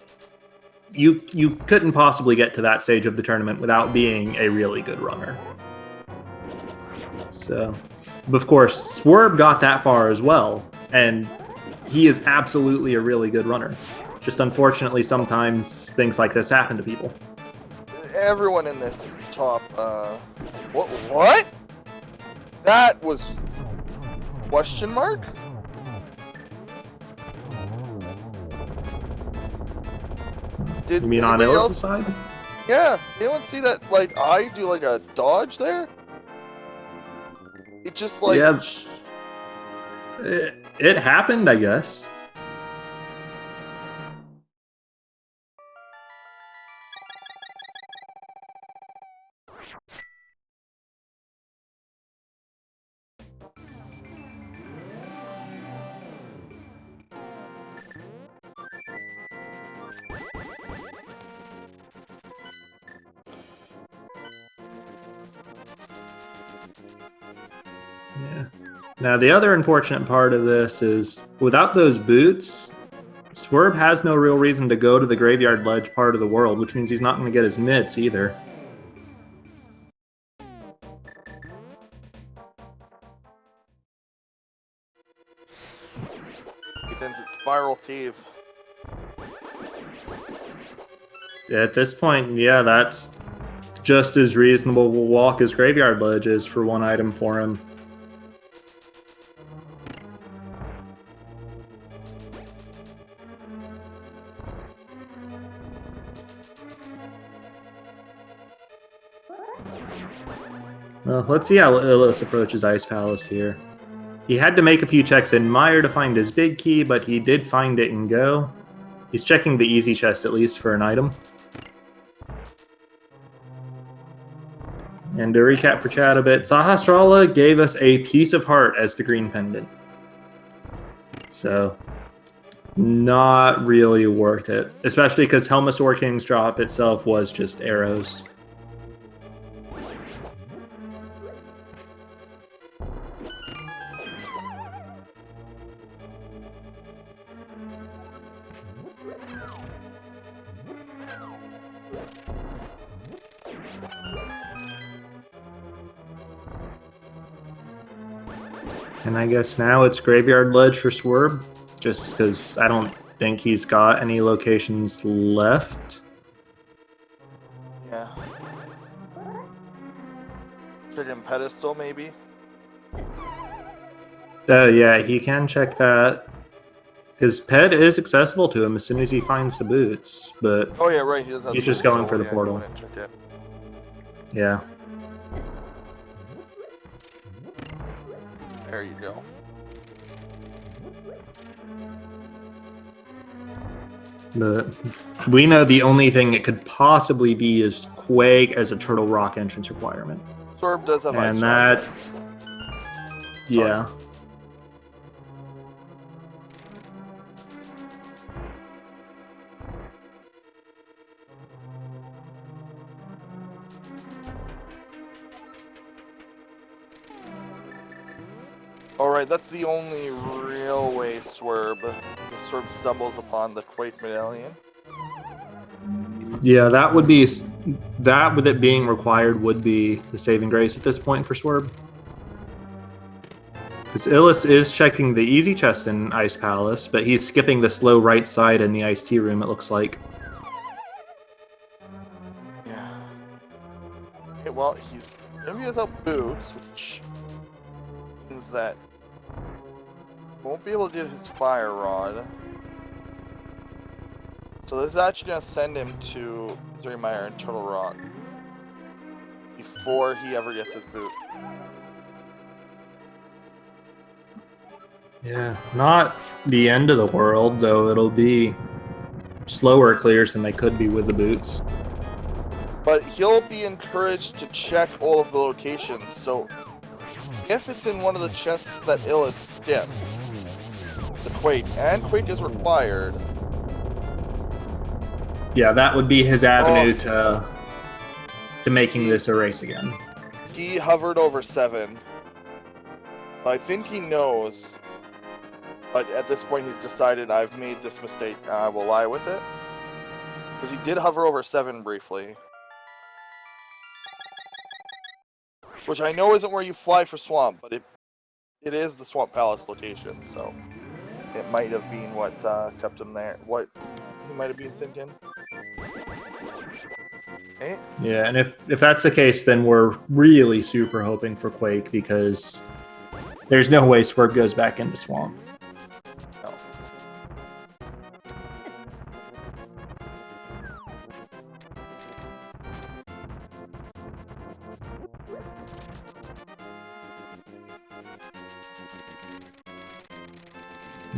you couldn't possibly get to that stage of the tournament without being a really good runner. So, of course, Swerb got that far as well, and he is absolutely a really good runner. Just unfortunately, sometimes things like this happen to people. Everyone in this top, what? That was question mark? Did You mean on anybody Illus's else- side? Yeah, anyone see that, like, I do, like, a dodge there? It just, like... Yeah. It happened, I guess. Yeah. Now, the other unfortunate part of this is, without those boots, Swerb has no real reason to go to the Graveyard Ledge part of the world, which means he's not going to get his mitts either. Ethan's at Spiral Cave. At this point, yeah, that's just as reasonable a walk as Graveyard Ledge is for one item for him. Well, let's see how Illus approaches Ice Palace here. He had to make a few checks in Mire to find his big key, but he did find it in Go. He's checking the easy chest at least for an item. And to recap for chat a bit, Sahasrara gave us a Piece of Heart as the green pendant. So, not really worth it. Especially because Helmasaur King's drop itself was just arrows. And I guess now it's Graveyard Ledge for Swerb, just because I don't think he's got any locations left. Yeah. Chicken Pedestal, maybe? Yeah, he can check that. His ped is accessible to him as soon as he finds the boots, but Oh yeah, right, he does have he's the just boots, going so for the yeah, portal. go ahead and check it. Yeah. There you go. We know the only thing it could possibly be is Quake as a Turtle Rock entrance requirement. Swerb does have ice And Rock, that's... Yeah. Alright, that's the only real way Swerb, is if Swerb stumbles upon the Quake Medallion. Yeah, that would be... That, with it being required, would be the saving grace at this point for Swerb. Because Illus is checking the easy chest in Ice Palace, but he's skipping the slow right side in the Ice Tea room, it looks like. Yeah. Okay, well, he's gonna be without boots, which means that he won't be able to get his Fire Rod. So this is actually gonna send him to Mire and Turtle Rock before he ever gets his boot. Yeah, not the end of the world, though. It'll be slower clears than they could be with the boots. But he'll be encouraged to check all of the locations, so if it's in one of the chests that Illus skipped, the Quake, and Quake is required. Yeah, that would be his avenue to making this a race again. he hovered over 7. So I think he knows. But at this point, he's decided I've made this mistake. I will lie with it. Because he did hover over 7 briefly. Which I know isn't where you fly for Swamp, but it is the Swamp Palace location, so it might have been what kept him there. What he might have been thinking. Okay. Yeah, and if that's the case, then we're really super hoping for Quake, because there's no way Swerb goes back into Swamp. No.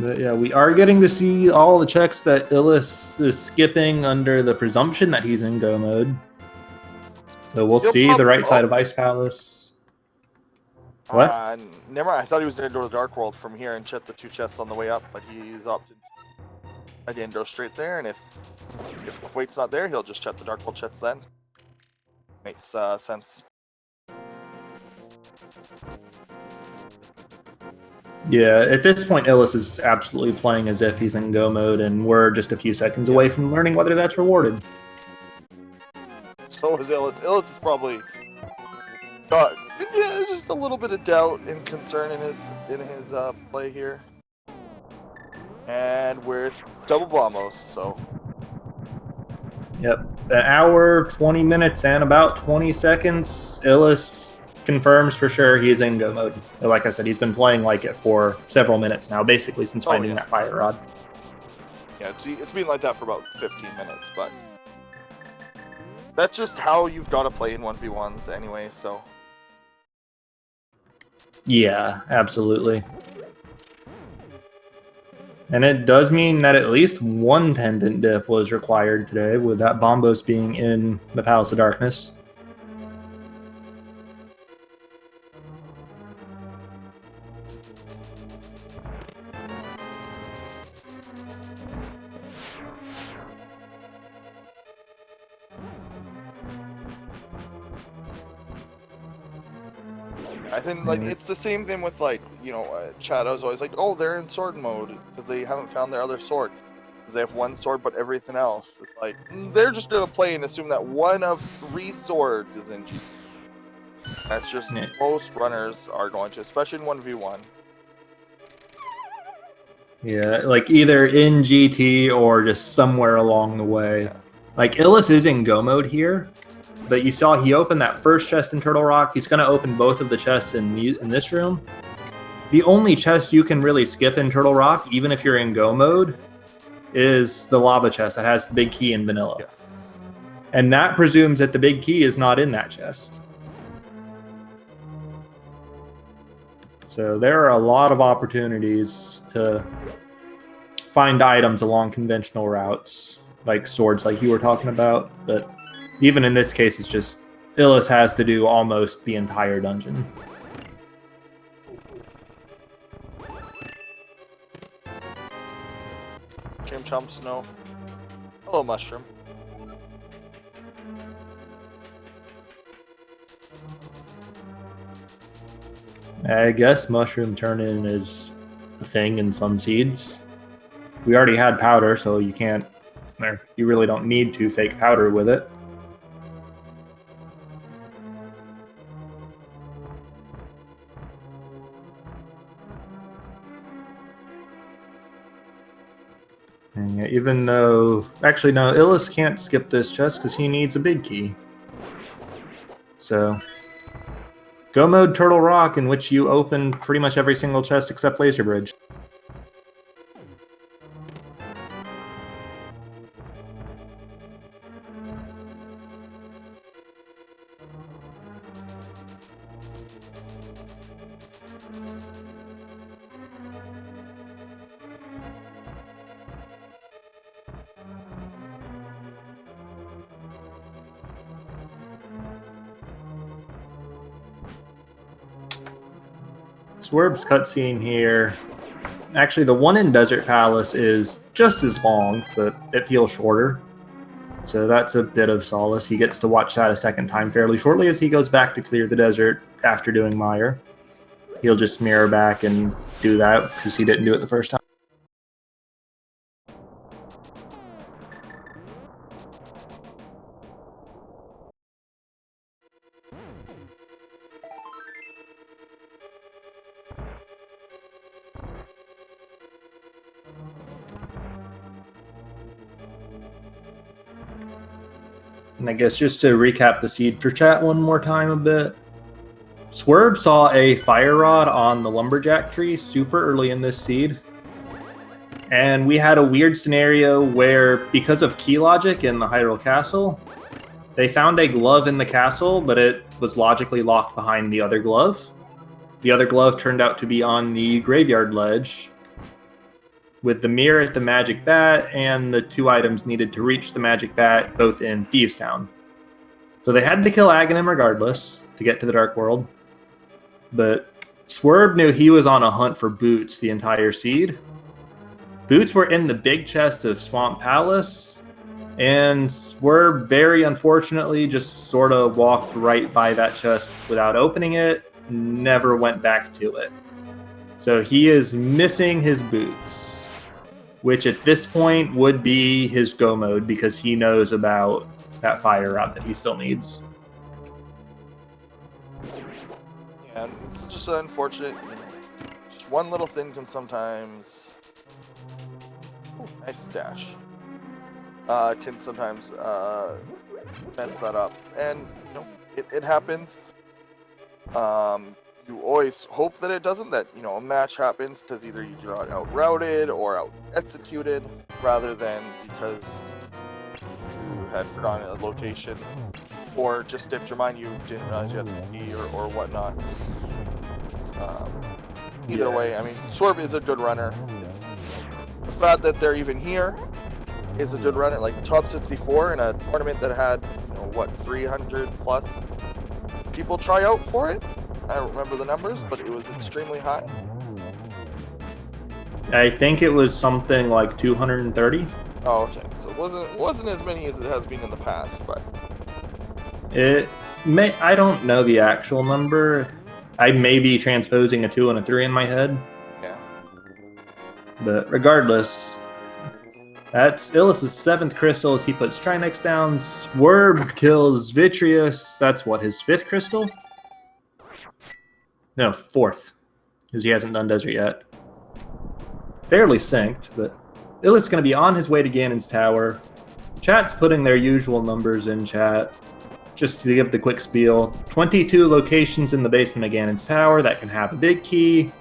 But yeah, we are getting to see all the checks that Illus is skipping under the presumption that he's in go mode. So we'll see the right side of Ice Palace. What? Never mind. I thought he was going to go to the Dark World from here and check the 2 chests on the way up, but he's opted. I didn't go straight there, and if Quake's not there, he'll just check the Dark World chests then. Makes sense. Yeah, at this point, Illus is absolutely playing as if he's in go mode, and we're just a few seconds away from learning whether that's rewarded. So is Illus. Illus is probably got just a little bit of doubt and concern in his play here, and where it's double bombos. So. Yep, an hour, 20 minutes, and about 20 seconds. Illus confirms for sure he is in go mode. Like I said, he's been playing like it for several minutes now, basically since finding that fire rod. Yeah, it's been like that for about 15 minutes, but that's just how you've got to play in 1v1s anyway, so. Yeah, absolutely. And it does mean that at least one pendant dip was required today, with that Bombos being in the Palace of Darkness. I think like it's the same thing with like, you know, Shadow's always like, oh, they're in sword mode because they haven't found their other sword. Because they have one sword but everything else. It's like they're just gonna play and assume that one of 3 swords is in G. That's just most runners are going to, especially in 1v1. Yeah, like either in GT or just somewhere along the way. Yeah. Like Illus is in go mode here, but you saw he opened that first chest in Turtle Rock. He's going to open both of the chests in this room. The only chest you can really skip in Turtle Rock, even if you're in go mode, is the lava chest that has the big key in vanilla. Yes. And that presumes that the big key is not in that chest. So there are a lot of opportunities to find items along conventional routes, like swords like you were talking about, but even in this case, it's just Illus has to do almost the entire dungeon. Chim Chomp Snow. Hello, Mushroom. I guess mushroom turn-in is a thing in some seeds. We already had powder, so you can't... You really don't need to fake powder with it. And yeah, even though... Actually, no, Illus can't skip this chest because he needs a big key. So... Go mode Turtle Rock, in which you open pretty much every single chest except Laser Bridge. Swerb's cutscene here. Actually, the one in Desert Palace is just as long, but it feels shorter. So that's a bit of solace. He gets to watch that a second time fairly shortly as he goes back to clear the desert after doing Mire. He'll just mirror back and do that because he didn't do it the first time. And I guess just to recap the seed for chat one more time a bit. Swerb saw a fire rod on the lumberjack tree super early in this seed. And we had a weird scenario where, because of key logic in the Hyrule Castle, they found a glove in the castle, but it was logically locked behind the other glove. The other glove turned out to be on the graveyard ledge, with the mirror at the magic bat and the 2 items needed to reach the magic bat, both in Thieves Town. So they had to kill Aghanim regardless to get to the Dark World. But Swerb knew he was on a hunt for boots the entire seed. Boots were in the big chest of Swamp Palace, and Swerb very unfortunately just sort of walked right by that chest without opening it, never went back to it. So he is missing his boots, which at this point would be his go mode because he knows about that fire route that he still needs. Yeah, it's just unfortunate. Just one little thing can sometimes... Ooh, nice stash. Can sometimes mess that up. And, you know, it happens. You always hope that it doesn't, that, you know, a match happens because either you got out-routed or out-executed, rather than because you had forgotten a location or just dipped your mind, you didn't realize you had to be or whatnot. Either way, I mean, Swerb is a good runner. It's the fact that they're even here is a good runner. Like, top 64 in a tournament that had, you know, what, 300 plus people try out for it? I don't remember the numbers, but it was extremely high. I think it was something like 230. Oh, okay. So it wasn't as many as it has been in the past, but I don't know the actual number. I may be transposing a 2 and a 3 in my head. yeah. But regardless, that's Illus' 7th crystal as he puts Trinex down. Swerb kills Vitreous. That's what, his 5th crystal? No, 4th, because he hasn't done Desert yet. Fairly synced, but Illus is going to be on his way to Ganon's Tower. Chat's putting their usual numbers in chat. Just to give the quick spiel, 22 locations in the basement of Ganon's Tower that can have a big key.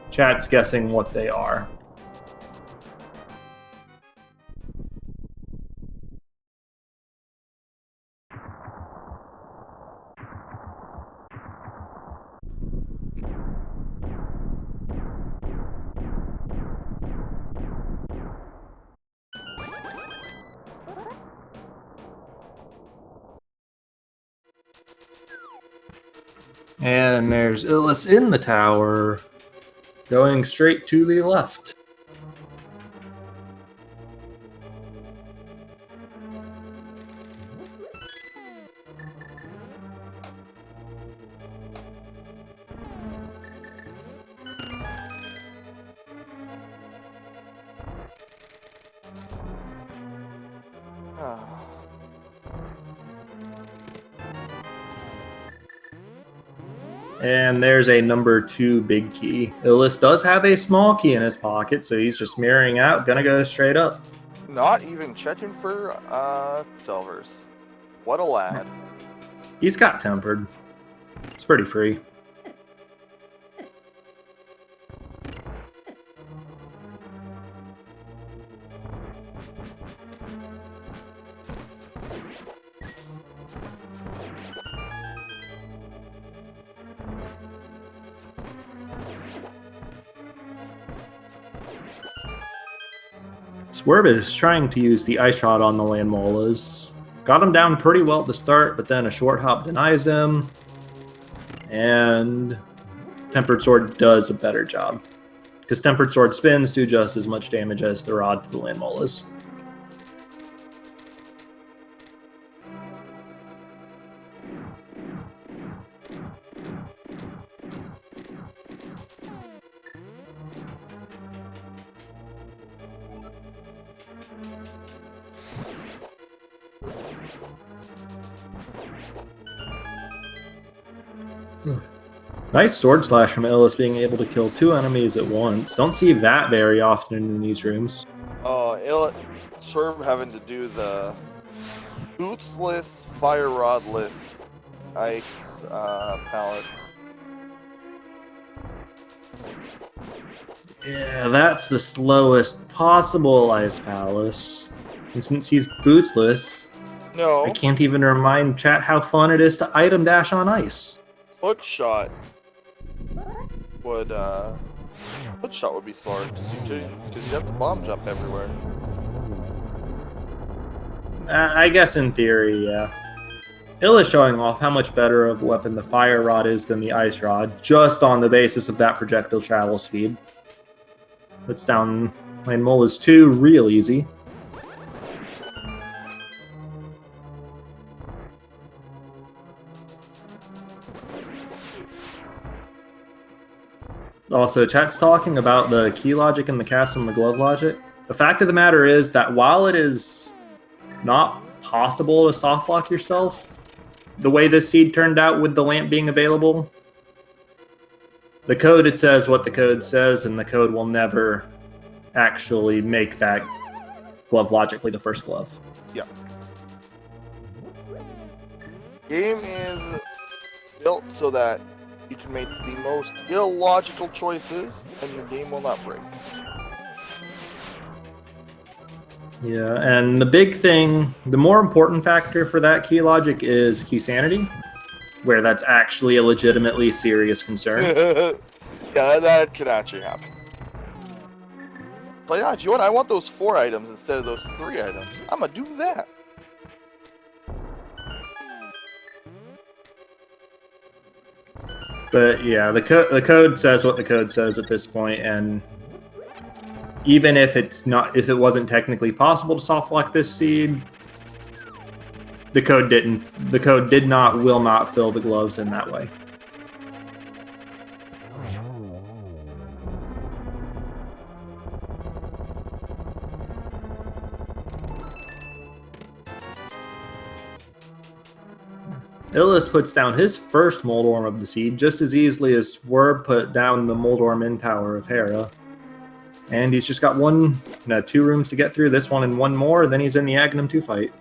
Chat's guessing what they are. And there's Illus in the tower, going straight to the left. And there's a number 2 big key. Illus does have a small key in his pocket, so he's just mirroring out, gonna go straight up. Not even checking for silvers. What a lad. He's got tempered. It's pretty free. Swerb is trying to use the ice shot on the land molas. Got him down pretty well at the start, but then a short hop denies him. And Tempered Sword does a better job, because Tempered Sword spins do just as much damage as the rod to the land molas. Nice sword slash from Illus, being able to kill 2 enemies at once. Don't see that very often in these rooms. Oh, Swerb having to do the bootsless, fire rodless ice palace. Yeah, that's the slowest possible ice palace. And since he's bootsless, No, I can't even remind chat how fun it is to item dash on ice. hook shot would be slower because you have to bomb jump everywhere. I guess in theory, yeah. Illus showing off how much better of a weapon the fire rod is than the ice rod, just on the basis of that projectile travel speed. Puts down Lane Mola's 2 real easy. Also, chat's talking about the key logic and the cast and the glove logic. The fact of the matter is that while it is not possible to soft lock yourself, the way this seed turned out with the lamp being available, the code, it says what the code says, and the code will never actually make that glove logically the first glove. Yeah. Game is built so that you can make the most illogical choices, and the game will not break. Yeah, and the big thing, the more important factor for that key logic is key sanity, where that's actually a legitimately serious concern. Yeah, that could actually happen. It's like, if you want, I want those 4 items instead of those 3 items. I'm gonna do that. But yeah, the code says what the code says at this point, and even if it wasn't technically possible to soft lock this seed, the code will not fill the gloves in that way. Illus puts down his first Moldorm of the seed just as easily as Swerb put down the Moldorm in Tower of Hera. And he's just got 2 rooms to get through, this one and 1 more, then he's in the Agnum 2 fight.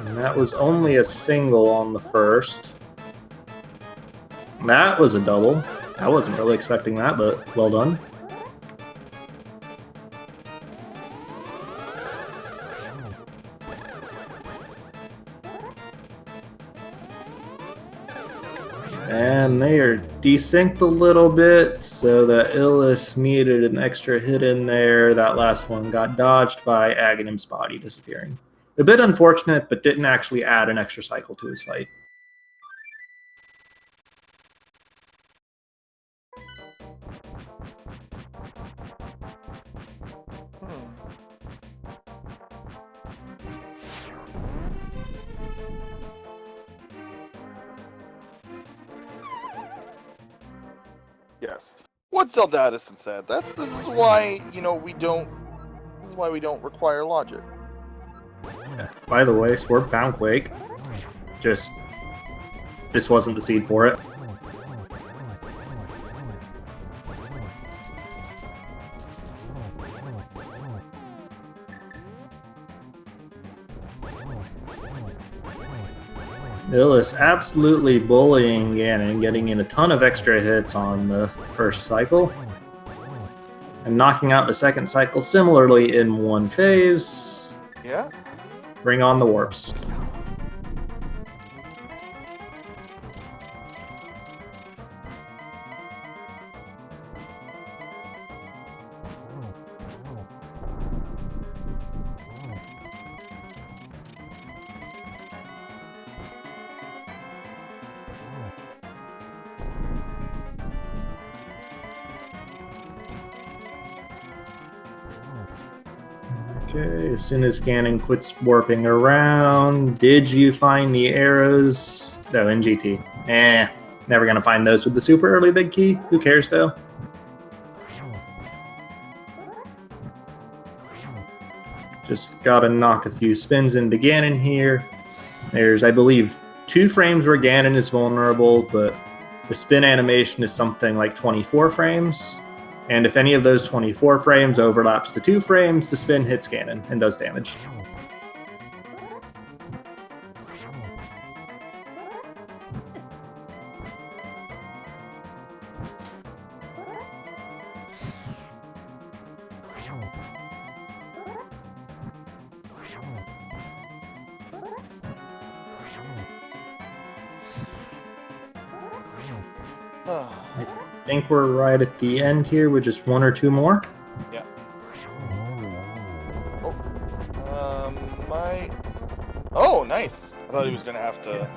And that was only a single on the first. That was a double. I wasn't really expecting that, but well done. And they are desynced a little bit, so that Illus needed an extra hit in there. That last one got dodged by Aghanim's body disappearing. A bit unfortunate, but didn't actually add an extra cycle to his fight. Yes. What Zelda Addison said. This is why, we don't require logic. Yeah. By the way, Swerb found Quake. This wasn't the seed for it. Illus absolutely bullying Ganon, getting in a ton of extra hits on the first cycle. And knocking out the second cycle similarly in one phase. Yeah. Bring on the warps. Okay, as soon as Ganon quits warping around, did you find the arrows? No, in GT. Never gonna find those with the super early big key. Who cares though? Just gotta knock a few spins into Ganon here. There's, I believe, 2 frames where Ganon is vulnerable, but the spin animation is something like 24 frames. And if any of those 24 frames overlaps the 2 frames, the spin hits Ganon and does damage. I think we're right at the end here with just 1 or 2 more. Yeah. Oh, nice. I thought he was gonna have to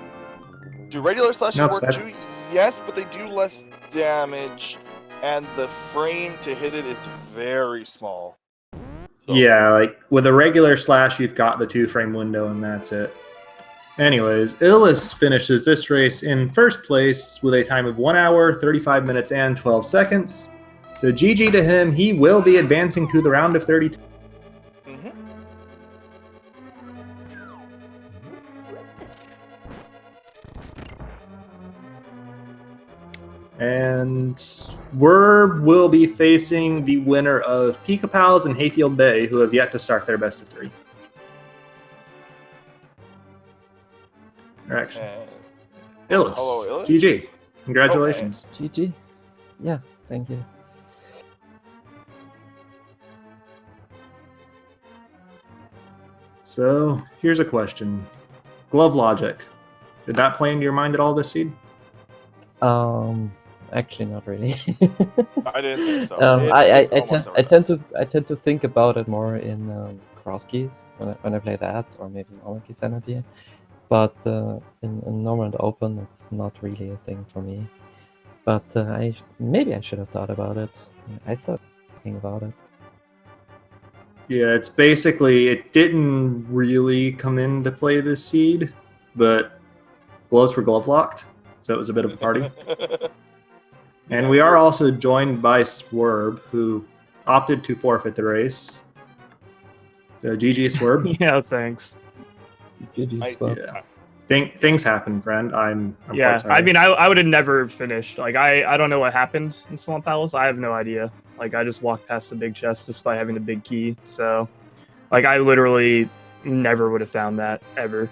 do regular slashes Nope, work too. Yes, but they do less damage, and the frame to hit it is very small. So. Yeah, like with a regular slash, you've got the 2 frame window, and that's it. Anyways, Illus finishes this race in first place with a time of 1 hour, 35 minutes, and 12 seconds. So GG to him. He will be advancing to the round of 32. And Swerb will be facing the winner of Pika Pals and Hayfield Bay, who have yet to start their best of 3. Illus. Hello, Illus. GG. Congratulations. GG. Yeah, thank you. So, here's a question. Glove logic. Did that play into your mind at all this seed? Actually, not really. I didn't think so. I tend to think about it more in cross keys when I play that, or maybe normal key sanity. But in normal and open, it's not really a thing for me. But maybe I should have thought about it. I started thinking about it. Yeah, it's basically, it didn't really come into play this seed, but gloves were glove locked, so it was a bit of a party. And we are also joined by Swerb, who opted to forfeit the race. So GG, Swerb. Yeah, thanks. Yeah. Things happen, friend. I'm Yeah, quite sorry. I mean, I would have never finished. Like, I don't know what happened in Swamp Palace. I have no idea. Like, I just walked past the big chest despite having the big key. So, like, I literally never would have found that ever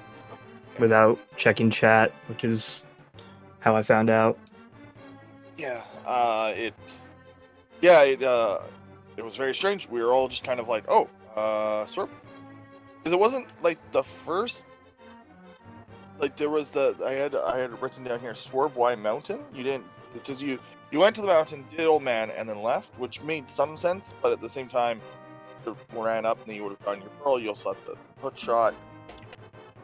without checking chat, which is how I found out. Yeah, it was very strange. We were all just kind of like, oh, Swerb, because it wasn't like the first. Like there was I had it written down here, Swerb Y Mountain. You didn't, because you went to the mountain, did old man, and then left, which made some sense, but at the same time, you ran up and then you would have gotten your pearl. You also had the hook shot.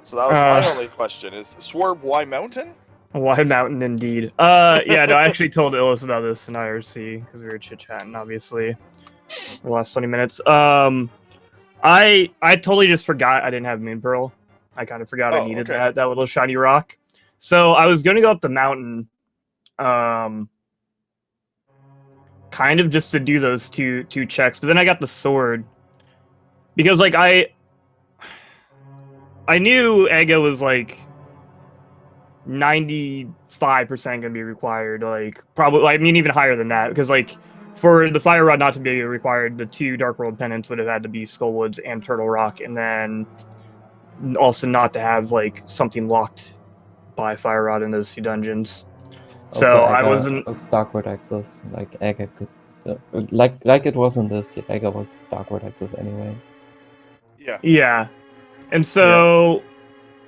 So that was my only question: is Swerb Y Mountain? Y Mountain, indeed. Yeah, no, I actually told Illus about this in IRC because we were chit-chatting, obviously, for the last 20 minutes. I totally just forgot I didn't have Moon Pearl. I kind of forgot I needed that little shiny rock. So I was going to go up the mountain, kind of just to do those two checks, but then I got the sword. Because, like, I knew Ega was, like, 95% gonna be required, like probably, I mean even higher than that, because like for the Fire Rod not to be required, the 2 Dark World Pendants would have had to be Skullwoods and Turtle Rock, and then also not to have like something locked by Fire Rod in those 2 dungeons. Also, So Ega I wasn't Darkward access, like Ega could like it wasn't this yet. Ega was Darkward access anyway. Yeah. And so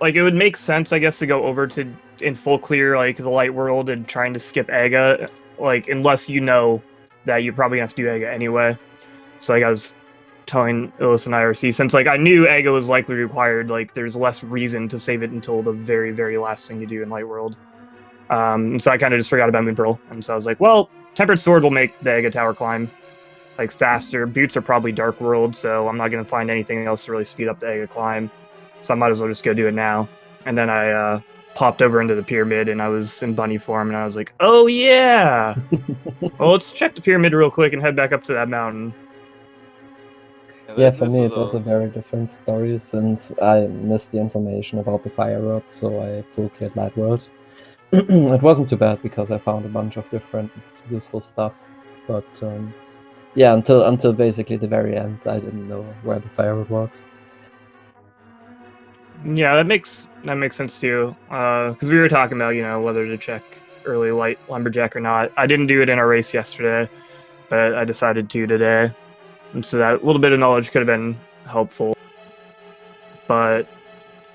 like it would make sense, I guess, to go over to in full clear like the Light World and trying to skip Ega, like unless you know that you're probably gonna have to do Ega anyway. So like I was telling Illus and IRC, since like I knew Ega was likely required, like there's less reason to save it until the very, very last thing you do in Light World. And so I kind of just forgot about Moon Pearl, and so I was like, well, Tempered Sword will make the Ega Tower climb like faster. Boots are probably Dark World, so I'm not gonna find anything else to really speed up the Ega climb. So I might as well just go do it now. And then I popped over into the pyramid, and I was in bunny form, and I was like, oh yeah! Well, let's check the pyramid real quick and head back up to that mountain. Yeah, for me it was a very different story since I missed the information about the fire rod, so I full cleared Light World. It wasn't too bad because I found a bunch of different useful stuff, but yeah, until basically the very end, I didn't know where the fire rod was. Yeah, that makes sense too. Because we were talking about, you know, whether to check early light lumberjack or not. I didn't do it in our race yesterday, but I decided to today, and so that little bit of knowledge could have been helpful. But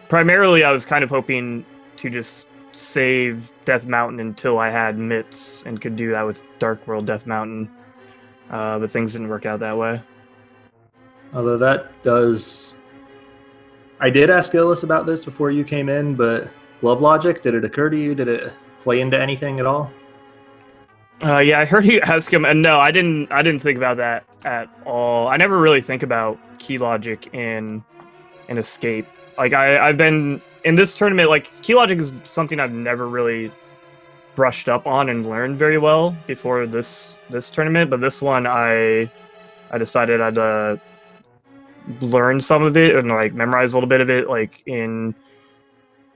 primarily, I was kind of hoping to just save Death Mountain until I had mitts and could do that with Dark World Death Mountain. But things didn't work out that way. Although that does... I did ask Illus about this before you came in, but glove logic, did it occur to you? Did it play into anything at all? Yeah, I heard you ask him, and no, I didn't think about that at all. I never really think about key logic in escape. Like I've been in this tournament, like key logic is something I've never really brushed up on and learned very well before this tournament, but this one I decided I'd learn some of it and like memorize a little bit of it. Like in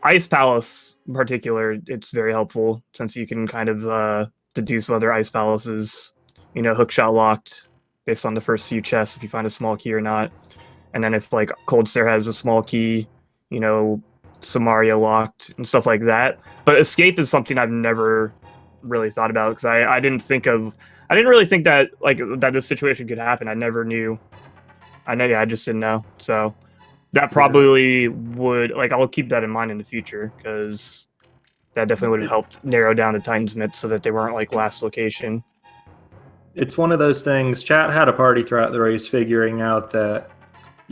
Ice Palace in particular, it's very helpful since you can kind of deduce whether Ice Palace is, you know, hookshot locked based on the first few chests if you find a small key or not. And then if like Cold Stare has a small key, you know, Samaria locked and stuff like that. But escape is something I've never really thought about because I didn't really think that like that this situation could happen. I just didn't know. So that probably would, like, I'll keep that in mind in the future because that definitely would have helped narrow down the Titans mitts so that they weren't like last location. It's one of those things. Chat had a party throughout the race figuring out that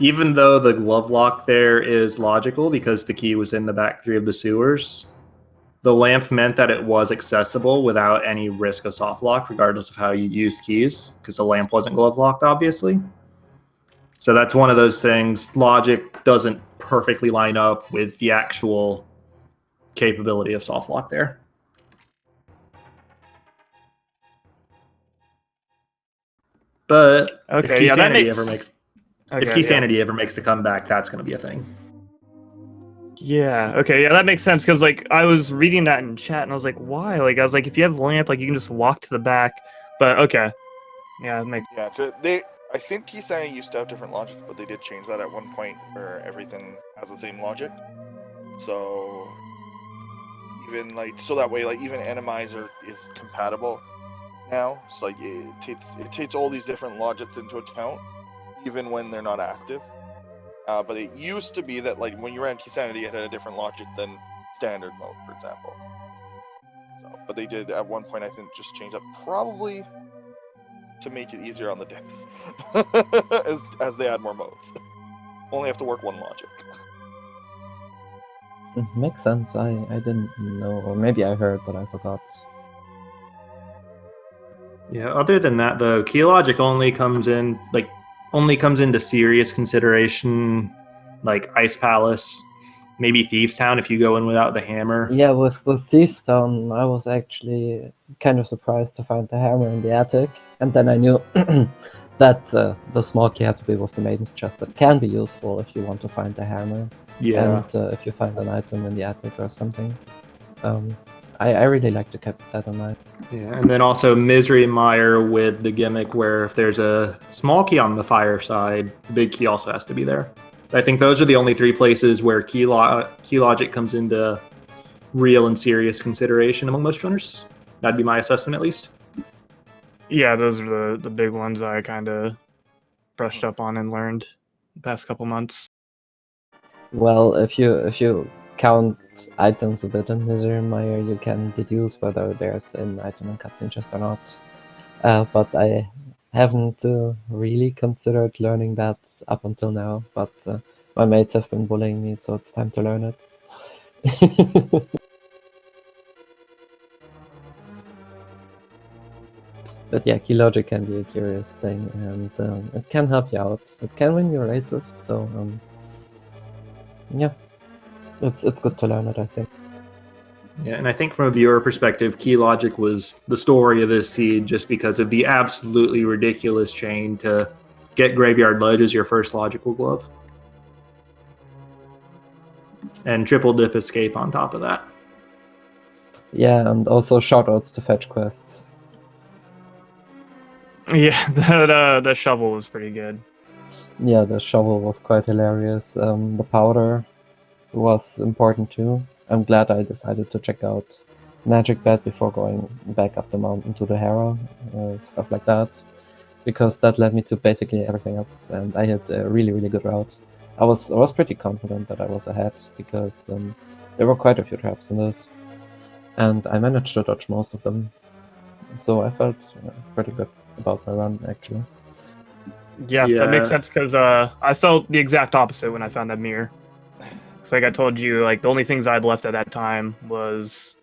even though the glove lock there is logical because the key was in the back three of the sewers, the lamp meant that it was accessible without any risk of soft lock, regardless of how you used keys, because the lamp wasn't glove locked, obviously. So that's one of those things. Logic doesn't perfectly line up with the actual capability of soft lock there. But if Key Sanity ever makes a comeback, that's going to be a thing. Yeah. Okay. Yeah, that makes sense because like I was reading that in chat and I was like, why? Like I was like, if you have lamp, like you can just walk to the back. But okay. Yeah, it makes. Yeah. I think Key Sanity used to have different logic, but they did change that at one point where everything has the same logic. So even like that way, like even Randomizer is compatible now. So like it takes all these different logics into account, even when they're not active. But it used to be that like when you ran Key Sanity, it had a different logic than standard mode, for example. So, but they did at one point, I think, just change up probably to make it easier on the decks as they add more modes. Only have to work one logic. Makes sense. I didn't know, or maybe I heard, but I forgot. Yeah. Other than that, though, key logic only comes into serious consideration, like Ice Palace, maybe Thieves Town if you go in without the hammer. Yeah, with Thieves Town, I was actually kind of surprised to find the hammer in the attic, and then I knew that the small key had to be with the Maiden's Chest. That can be useful if you want to find the hammer. Yeah. And if you find an item in the attic or something. I really like to keep that in mind. Yeah, and then also Misery Mire with the gimmick where if there's a small key on the fire side, the big key also has to be there. I think those are the only three places where key logic comes into real and serious consideration among most runners. That'd be my assessment, at least. Yeah, those are the big ones I kind of brushed up on and learned the past couple months. Well, if you count items a bit in Misery Mire, you can deduce whether there's an item in cutscene chest or not. But I haven't really considered learning that up until now. But my mates have been bullying me, so it's time to learn it. But yeah, key logic can be a curious thing, and it can help you out. It can win your races, so yeah, it's good to learn it, I think. Yeah, and I think from a viewer perspective, key logic was the story of this seed just because of the absolutely ridiculous chain to get Graveyard Ledge as your first logical glove. And triple dip escape on top of that. Yeah, and also shoutouts to fetch quests. Yeah, that shovel was pretty good. Yeah, the shovel was quite hilarious. The powder was important too. I'm glad I decided to check out Magic Bat before going back up the mountain to the Hera, stuff like that, because that led me to basically everything else, and I had a really good route. I was pretty confident that I was ahead because there were quite a few traps in this, and I managed to dodge most of them, so I felt pretty good about my run actually. Yeah, that makes sense because I felt the exact opposite when I found that mirror. So like I told you, like the only things I'd left at that time was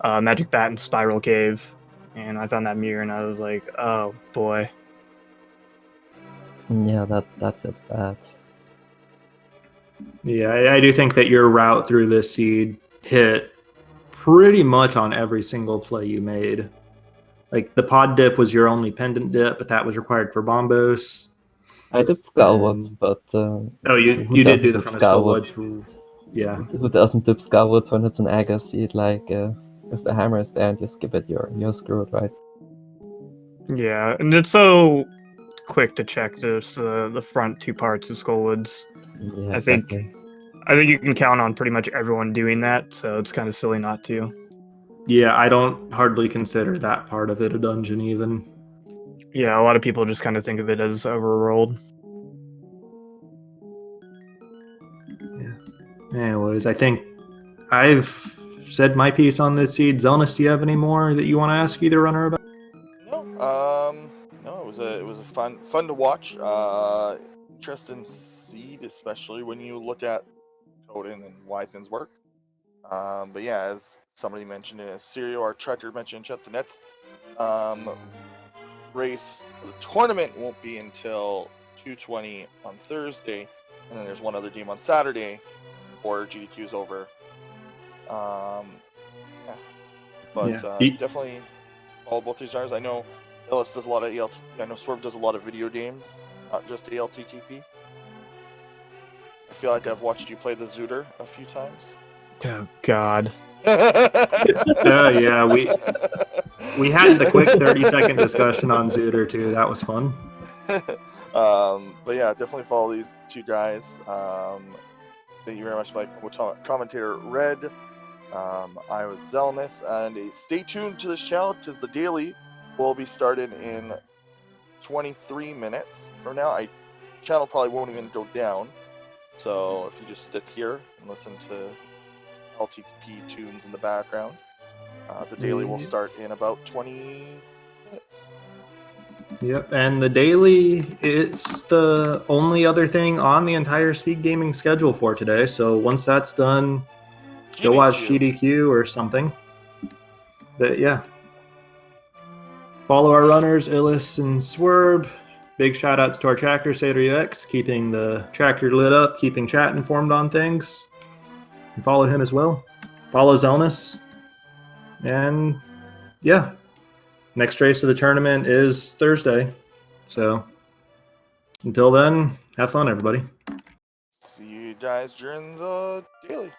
Magic Bat and Spiral Cave, and I found that mirror and I was like, oh boy. Yeah, that feels bad. Yeah, I do think that your route through this seed hit pretty much on every single play you made. Like the pod dip was your only pendant dip, but that was required for Bombos. I did Skullwoods, but oh, you did do the front of Skullwoods. Yeah. Who doesn't dip Skullwoods when it's an Aga seed? Like if the hammer is there and you skip it, you're screwed, right? Yeah, and it's so quick to check this the front two parts of Skullwoods. Yeah, I think you can count on pretty much everyone doing that, so it's kind of silly not to. Yeah, I don't hardly consider that part of it a dungeon even. Yeah, a lot of people just kind of think of it as overrolled. Yeah. Anyways, I think I've said my piece on this seed. Zelnus, do you have any more that you want to ask either runner about? No, it was a fun to watch. Interesting seed, especially when you look at coding and why things work. But yeah, as somebody mentioned in a serial, our tracker mentioned in chat, the next race for the tournament won't be until 2:20 on Thursday, and then there's one other game on Saturday before GDQ is over. Yeah. But definitely follow both these stars. I know Illus does a lot of ALT. I know Swerb does a lot of video games, not just ALTTP. I feel like I've watched you play the Zooter a few times. Oh God. Yeah, we had the quick 30-second discussion on Zooter too. That was fun. But yeah, definitely follow these two guys. Thank you very much, Mike. Commentator Red. I was Zelnus, and stay tuned to this channel because the daily will be started in 23 minutes from now. Channel probably won't even go down, so if you just sit here and listen to LTP tunes in the background, the daily will start in about 20 minutes. Yep, and the daily is the only other thing on the entire Speed Gaming schedule for today. So once that's done, go watch GDQ or something. But yeah. Follow our runners, Illus and Swerb. Big shout outs to our tracker, SaderUX, keeping the tracker lit up, keeping chat informed on things. And follow him as well. Follow Zelnus. And yeah. Next race of the tournament is Thursday. So until then, have fun, everybody. See you guys during the daily.